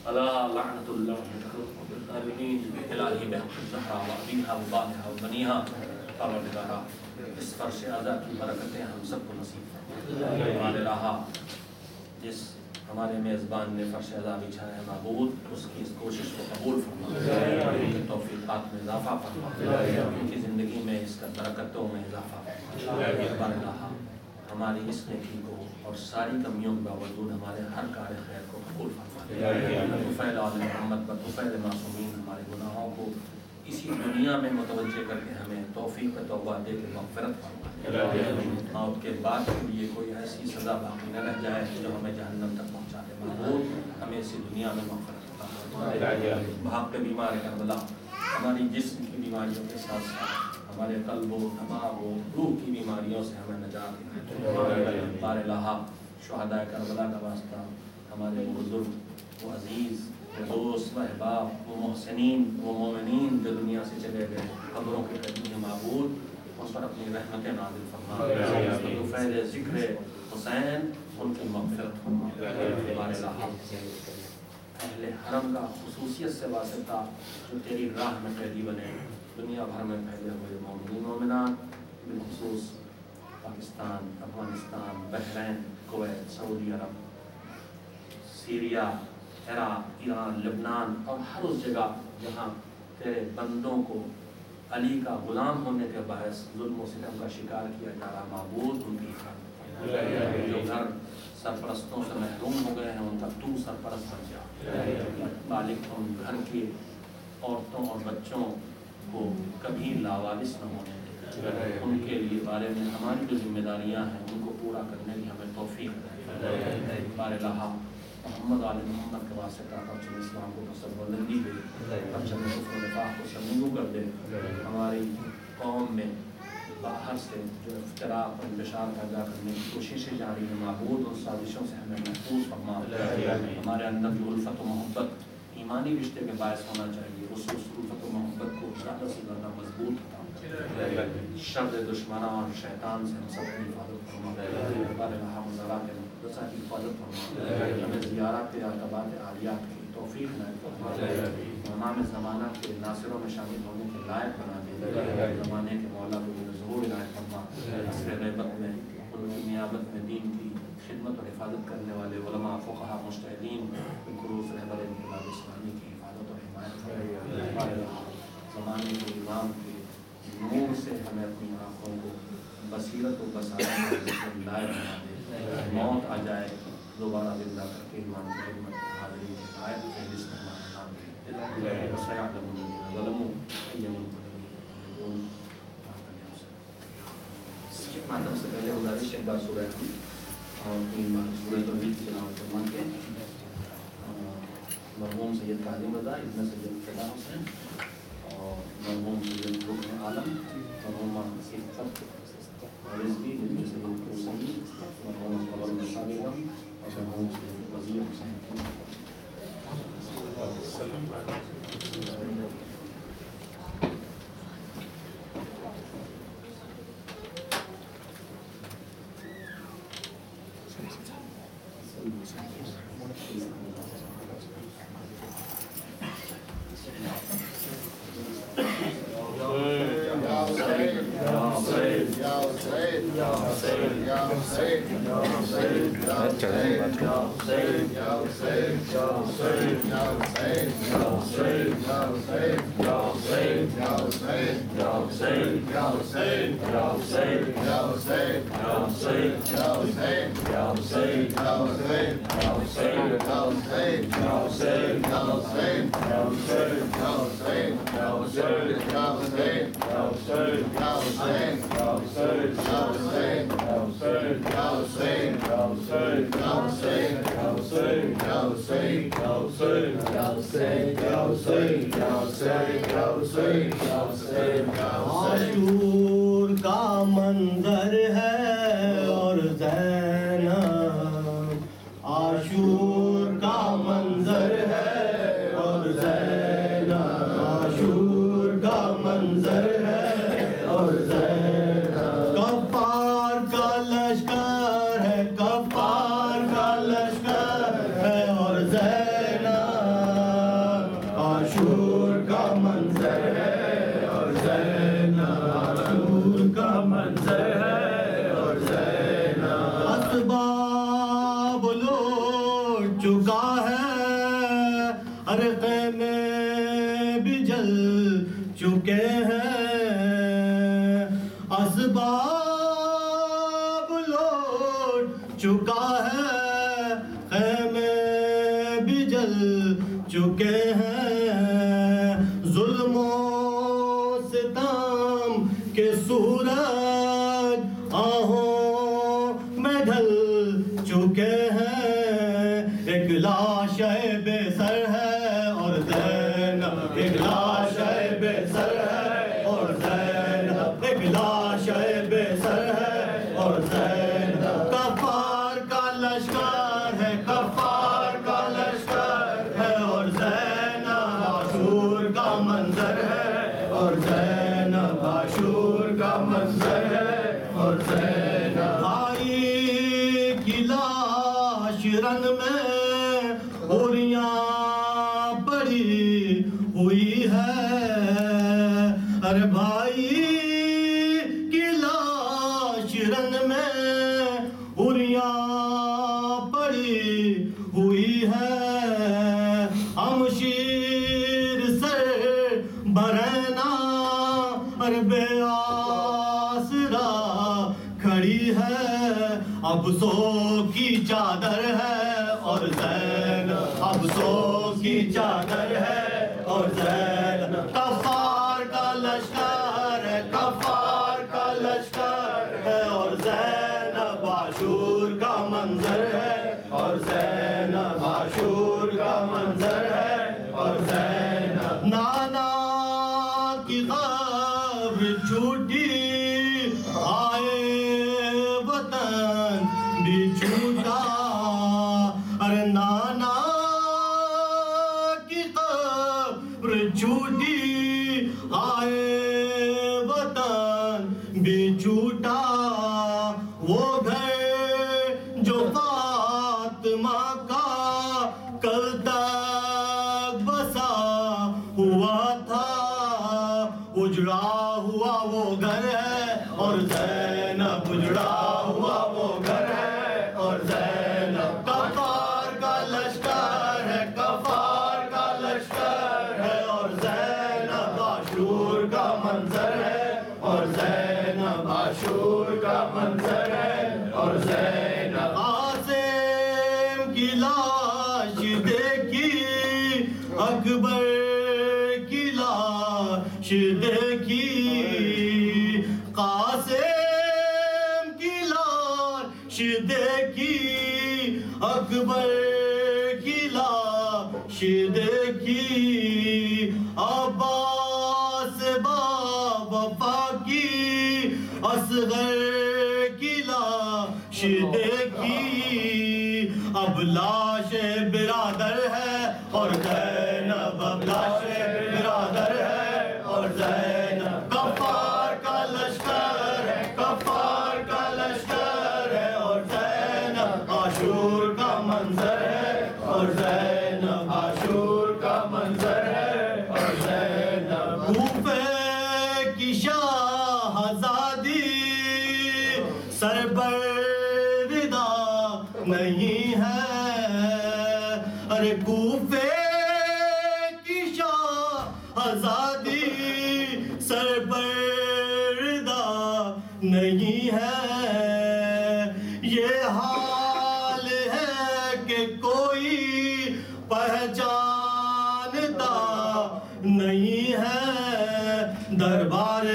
الا لعنۃ اللہ بالظالمین. الہی بحق الزہرا وابیہا وبانہا وبنیہا. پروردگارا اس فرش اعضا کی برکتیں ہم سب کو نصیب فرما. ہمارے رہا جس ہمارے میزبان نے فرش اعضا بچھایا ہے معبود، اس کی اس کوشش کو قبول فرما. توفیقات میں اضافہ فرما. ان کی زندگی میں اس کا برکتوں میں اضافہ فرما. ہماری اس نیکی کو اور ساری کمیوں کے باوجود ہمارے ہر کار خیر کو قبول فرما. طفیل آل محمد بطفیل معصومین ہمارے گناہوں کو اسی دنیا میں متوجہ کر کے ہمیں توفیق توبہ دے کے مغفرت فرما. موت کے بعد کے لیے کوئی ایسی سزا باقی نہ رہ جائے جو ہمیں جہنم تک پہنچا دے. معبود ہمیں اسی دنیا میں مغفرت فرما. بھاگ کے بیمار کربلا ہماری جسم کی بیماریوں کے ساتھ ساتھ ہمارے قلب و دماغ و روح کی بیماریوں سے ہمیں نجات دے. بار الہا شہداء کربلا کا واسطہ ہمارے وہ بزرگ، وہ عزیز، وہ دوست، وہ احباب، وہ محسنین، وہ مومنین جو دنیا سے چلے گئے، قبروں کے قریب معبود ان پر اپنی رحمت نازل فرما. فیض ذکر حسین ان کی مغفرت فرما. بار الہا اہل حرم کا خصوصیت سے واسطہ جو تیری راہ میں قیدی بنے، دنیا بھر میں پھیلے ہوئے مومنین مومنات، بالخصوص پاکستان، افغانستان، بحرین، کویت، سعودی عرب، سیریا، عراق، ایران، لبنان اور ہر اس جگہ جہاں تیرے بندوں کو علی کا غلام ہونے کے باعث ظلم و ستم کا شکار کیا جا رہا، معبود ان کی حفاظت. جو گھر سرپرستوں سے محروم ہو گئے ہیں ان کا تو سرپرست بن جا. مالک ان گھر کی عورتوں اور بچوں کو کبھی لاوارث نہ ہونے دے. ان کے لیے بارے میں ہماری جو ذمہ داریاں ہیں ان کو پورا کرنے کی ہمیں توفیق دے. بار الہا محمد آل محمد کے واسطہ پرچم اسلام کو پسند بلندی دے. پرچم کفر و نفاق کو سرنگو کر دے. ہماری قوم میں باہر سے جو افتراء اور انتشار پیدا کرنے کی کوششیں جاری ہیں، معبود ان سازشوں سے ہمیں محفوظ فرما. ہمارے اندر جو الفت و محبت ایمانی رشتے کے باعث ہونا چاہیے، اس الفت و محبت کو زیادہ سے زیادہ مضبوط کرنا. شر دشمنان اور شیطان سے ہم سب کی حفاظت فرما. مدرسہ کی حفاظت فرما، ہمیں زیارت عقبات عالیات کی توفیق عنایت فرما، امام زمانہ کے ناصروں میں شامل ہونے کے لائق بنا دے، زمانے کے مولا کو ظہور عنایت فرما، عصر غیبت میں ان کی نیابت میں دین کی خدمت اور حفاظت کرنے والے علماء، فقہاء، مجتہدین، خصوص رہبر انقلاب اسلامی کی حفاظت اور حمایت فرما، زمانے کے امام کے نور سے ہمیں اپنی آنکھوں کو بصیرت و بصارت لائق بنا دے، موت آ جائے دوبارہ زندہ کر کے ایمان کی خدمت حاضری کے لائق فہرست ہمارا نام دے، وسيعلم الذين ظلموا أي منقلب ينقلبون۔ اس کے ماتم سے پہلے گزارش ایک بار سورہ اور سورہ توحید کی تلاوت فرما کے مرحوم سید کاظم رضا ابن سید فدا حسین اور مرحوم سید رکن عالم، مرحوم صفت رضوی بن سید حسین، مرحوم قبر نشا بیگم اور مرحوم سید وزیر حسین عاشور کا منظر ہے اور زینب، عاشور کا منظر ہے اور زینب، عاشور کا منظر ہے اور زینب، کفار کا لشکر ہے، کفار کا لشکر ہے اور زینب، عاشور کا منظر ہے اور زینب، عاشور کا منظر ہے اور زینب، اسباب لوٹ چکا ہے، ہر خیمے بھی جل چکے ہیں، اسباب لوٹ چکا ہے، خیمے بھی جل چکے ہیں، ظلم و ستم کے سورج آہوں میں ڈھل چکے ہیں، ایک لاش بے سر ہے اور زینب، ایک لاش بے سر ہے اور زینب، ایک لاش بے سر ہے اور زینب، کفار کا لشکر ہے، کفار کا لشکر ہے اور زینب، عاشور کا منظر ہے اور زینب، عاشور کا منظر ہے اور زینب، بھائی کی لاش رن میں اوریاں پڑی ہوئی ہے، ارے بھائی کی لاش رن میں اوریاں پڑی ہوئی ہے، ہم شیر سے برہنہ ارے بے آسرا کھڑی ہے، اب سو کی چادر ہے اور زینب، اب سو کی چادر ہے اور زینب، کفار کا لشکر ہے، کفار کا لشکر ہے اور زینب، عاشور کا منظر ہے اور زینب، عاشور کا منظر ہے اور زینب، نانا کی قبر چھوٹی آئے وطن بھی چھوٹا، ارے نانا کی قبر چھوٹی آئے وطن بھی چھوٹا، وہ گھر جو اجڑا ہوا وہ گھر ہے اور زینب اجڑا ہوا وہ گھر ہے اور زینب کفار کا لشکر ہے کفار کا لشکر ہے اور زینب عاشور کا منظر ہے اور زینب عاشور کا منظر ہے اور زینب قاسم کی لاش دیکھی اکبر کی لاش دیکھی قاسم کی لاش دیکھی اکبر کی لاش دیکھی عباس با وفا کی اصغر کی لاش دیکھی اب لاش برادر ہے اور زینب اب لاش برادر ہے اور زینب کفار کا لشکر ہے کفار کا لشکر ہے اور زینب عاشور کا منظر ہے اور زینب عاشور کا منظر ہے اور زینب کوفے کی شاہزادی سر پر ردا نہیں ہے ارے کوفے کی شاہزادی سر پر ردا نہیں ہے یہ حال ہے کہ کوئی پہچانتا نہیں ہے دربار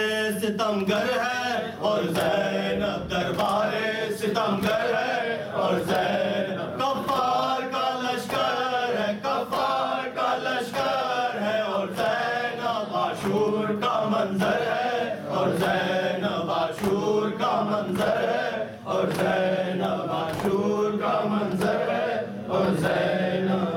ستمگر ہے اور زینب دربار ستمگر ہے اور زینب کفار کا لشکر ہے کفار کا لشکر ہے اور زینب عاشور کا منظر ہے اور زینب عاشور کا منظر ہے اور زینب عاشور کا منظر ہے اور زینب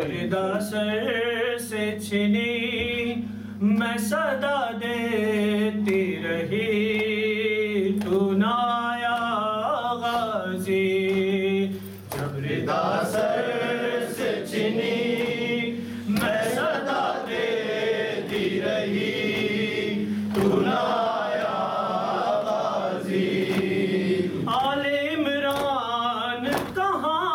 ردا سر سے چھنی میں صدا دیتی رہی تو نہ آیا غازی جب ردا سر سے چھنی میں صدا دیتی رہی تو نہ آیا غازی آل عمران کہاں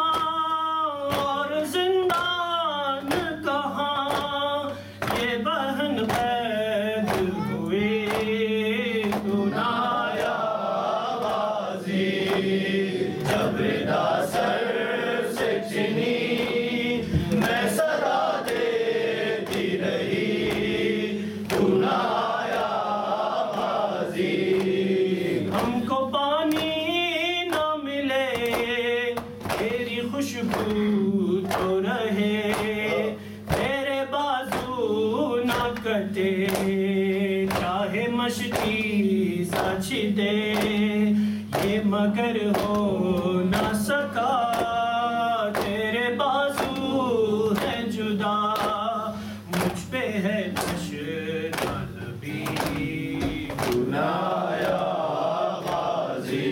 اور زندان کہاں یہ بہن قید ہوئی تو نہ آیا غازی جب ردا سر سے چھنی میں صدا دیتی رہی تو نہ آیا غازی ہم کو پانی نہ ملے تیری خوشبو تو رہے تیرے بازو نہ کٹے چاہے مشتی سچ دے یہ مگر ہو نہ سکا تیرے بازو ہے جدا مجھ پہ ہے تشنا لبی تو نہ آیا غازی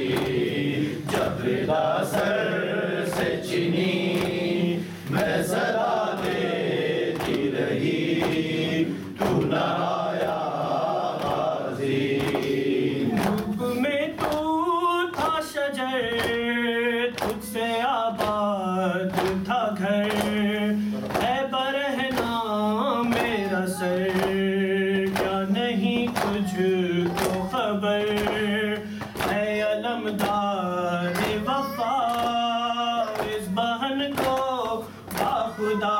جب ردا سر سے چنی میں صدا دیتی رہی تو نہ آیا غازی دھوپ میں تو تھا شجر تجھ سے آباد تھا گھر ہے برہنا میرا سر کیا نہیں تجھ کو خبر ہے علمدار وفا اس بہن کو باخدا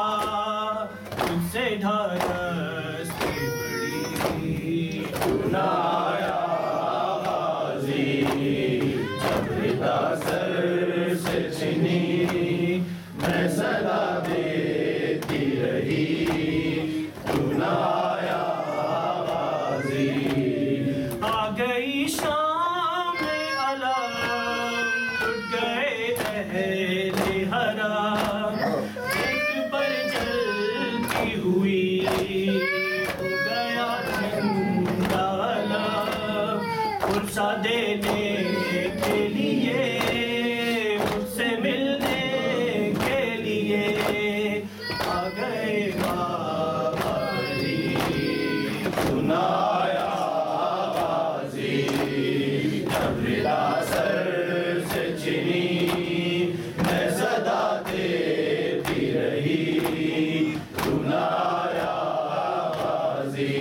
تجھ سے ڈھارستی بڑی تو نہ آیا غازی جب ردا سر سے چھنی میں صدا دیتی رہی تو نہ آیا غازی آ گئی شام علم ٹوٹ گئے اہل حرام ایک پر جلتی ہوئی ہو گیا زندہ پیسہ دینے کے لیے مجھ سے ملنے کے لیے آ گئے بابا فرید سنایا غازی جب ردا سر سے چنی میں صدا دیتی رہی سنایا غازی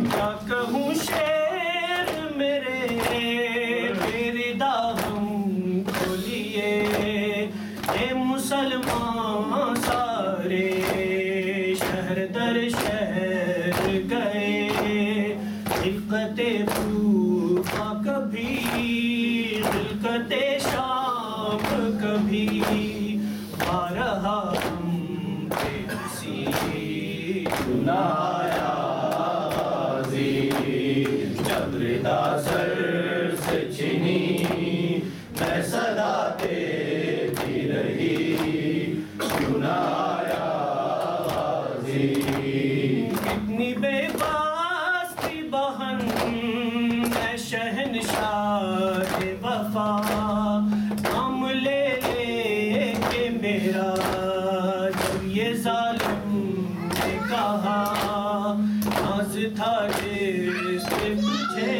کیا کہوں شیر میرے میری داغم کو لیے اے مسلمان سارے شہر در شہر گئے خلقت کوفہ کبھی خلقت شام کبھی بارہا ہم پہ اسی سنایا غازی جب ردا سر سے چنی میں صدا دیتی رہی سنایا غازی کتنی بے باس تھی بہن میں شہنشاہ وفا نام لے لے کے میرا جب یہ ظالم نے کہا ناز تھا جس سے مجھے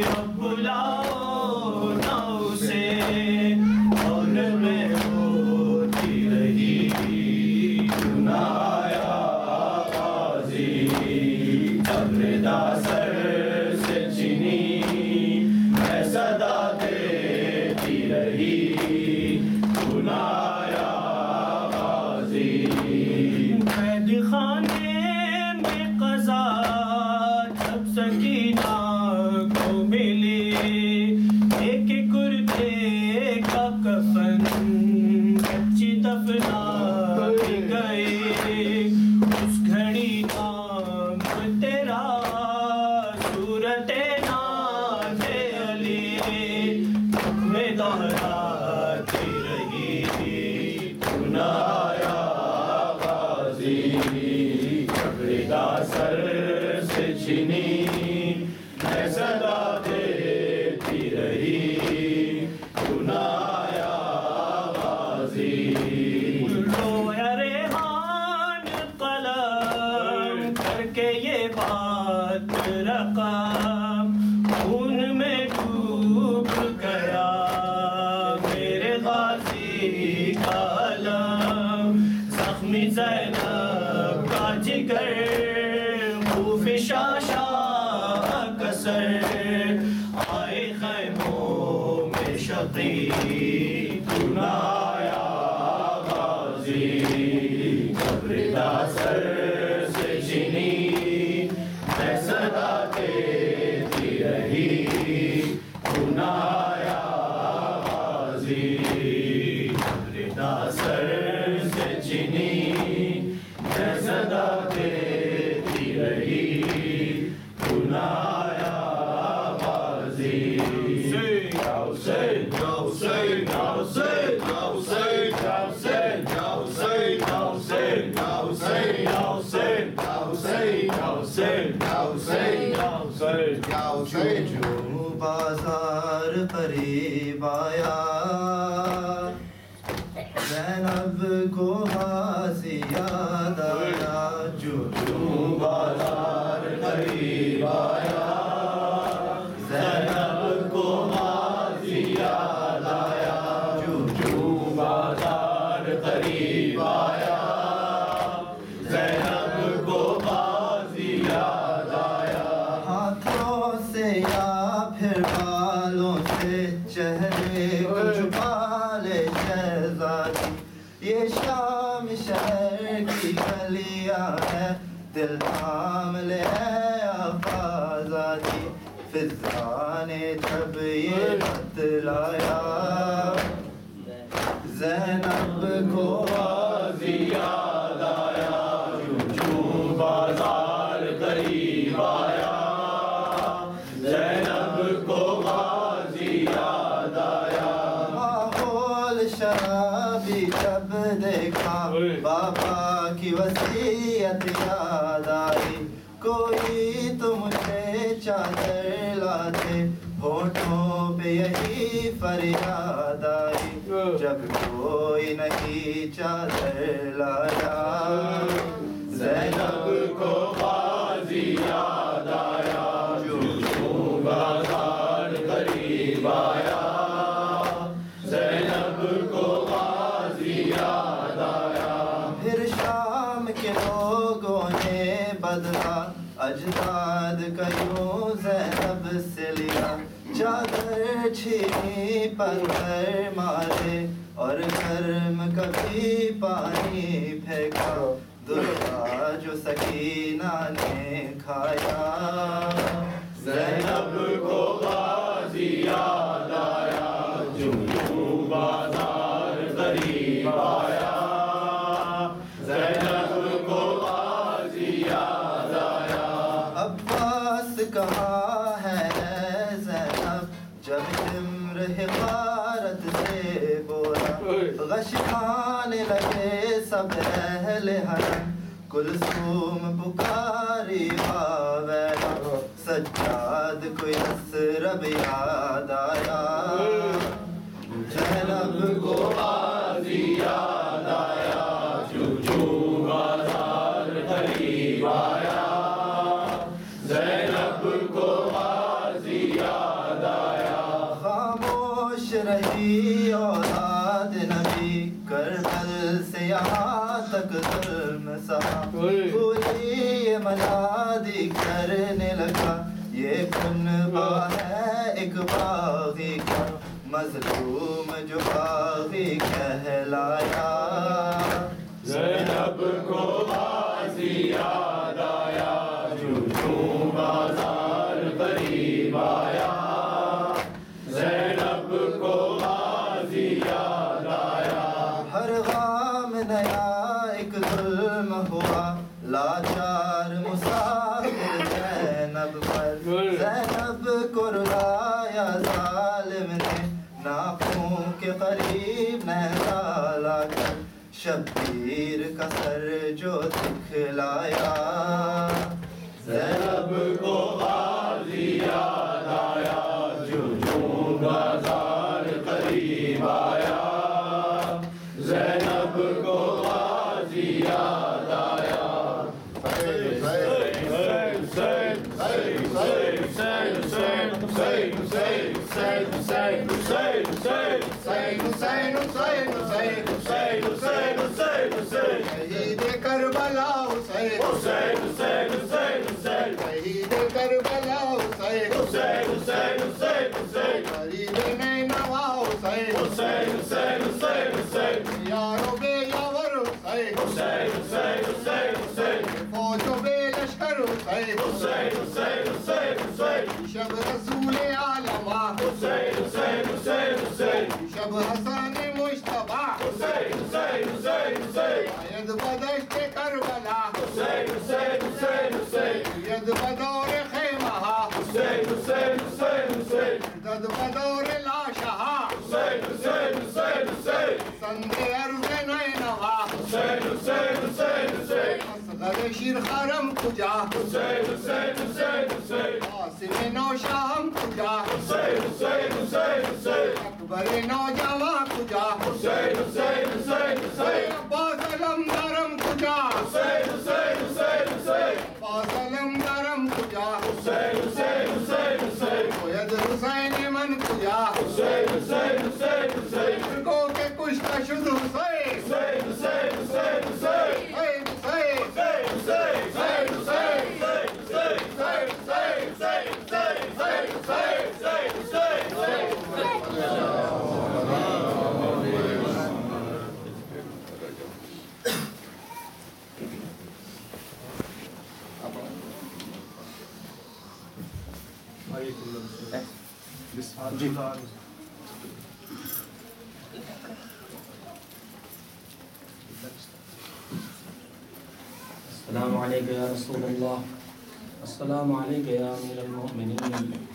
اب بلاؤ نہ اسے اور میں ہوتی رہی سنایا غازی جب ردا سر سے چنی میں صدا دیتی رہی سنایا غازی قید خانے میں قضا جب سکینہ کو ملی ایک کرتے کا کفن کچی دفنا گئے اس گھڑی نام تیرا صورت ناز علی میں دہراتی رہی سنایا غازی جب ردا سر سے چنی میں صدا دیتی رہی سنایا غازی رویا ریحان قلم کر کے یہ بات رقم خون میں ڈوب گیا میرے غازی کا علم زخمی زینب کا جگر خوف شاشا کسر آئے خیموں میں شقی سنایا غازی جب ردا سر سے چنی میں صدا دیتی رہی سنایا غازی جب ردا سر سے چنی میں صدا دیتی رہی سنایا غازی یا حسین یا حسین یا حسین یا حسین یا حسین یا حسین یا حسین یا حسین یا حسین یا حسین یا حسین یا حسین یا حسین یا حسین جو بازار قریب آیا زینب کو غازی یاد آیا جو بازار قریب آیا زینب کو غازی یاد آیا جو بازار قریب آیا زینب کو غازی یاد آیا ہاتھوں سے یا پھر بالوں سے چہرے کو چھپا لے شہزادی یہ شام شہر کی گلیاں ہے دل تھام لے آفازادی فضا نے جب یہ بتلایا زینب کو غازی یاد آیا جو بازار قریب آیا زینب کو غازی یاد آیا ماحول شرابی جب دیکھا بابا کی وصیت یاد آئی کوئی تو مجھے چادر لا تھے ہونٹوں پہ یہی فریاد آئی جب کوئی نہیں چادر لایا زینب کو غازی یاد آیا جو بازار قریب آیا زینب کو غازی یاد آیا پھر شام کے لوگوں نے بدلا اجداد کا یوں زینب سے لیا چادر چھینی پتھر مارے اور گرم کبھی پانی پھینکا دریا جو سکینہ نے کھایا زینب کو غازی یاد آیا جو بازار قریب آیا زینب کو غازی یاد آیا عباس کہاں ہے زینب جب عمر حقارت سے بولا غش کھانے لگے سب اہل حرم کلثوم پکاری واویلا سجاد کو یسرب یاد آیا زینب کو غازی یاد آیا جو بازار قریب آیا زینب کو غازی یاد آیا خاموش رہی اولاد نبی کربل سے یہاں تک ظلم سہا بھولی یہ منادی کرنے لگا یہ کنبہ ہے ایک باغی کا مظلوم جو باغی کہلایا زینب کو غازی یاد آیا جو بازار قریب آیا زینب کو غازی یاد آیا ہر غام نیا ایک ظلم ہوا لاچار مسافر زینب پر زینب کو رلایا ظالم نے ناخوں کے قریب نہلا لا کر شبیر کا سر جو دکھلایا زینب کو غازی یاد آیا جو بازار قریب آیا زینب کو غازی یاد آیا شہید کربلا حسین شہید کربلا حسین فرید نینوا حسین یارو بے یاور حسین فوج بے لشکر حسین شب رسول عالمہ شب حسن مجتبی ید بدشت کربلا ید بدور خیمہ دد بدور لاشہا سند عرض نینوا اصغر شیر خرم کجا قاسم نوشام کجا اکبر نوجوان کجا عباس علم درم کجا عباس علم درم کجا کوید حسین من کجا کو کے کشتہ شد السلام علیکم یا رسول اللہ، السلام علیکم یا امیر المؤمنین،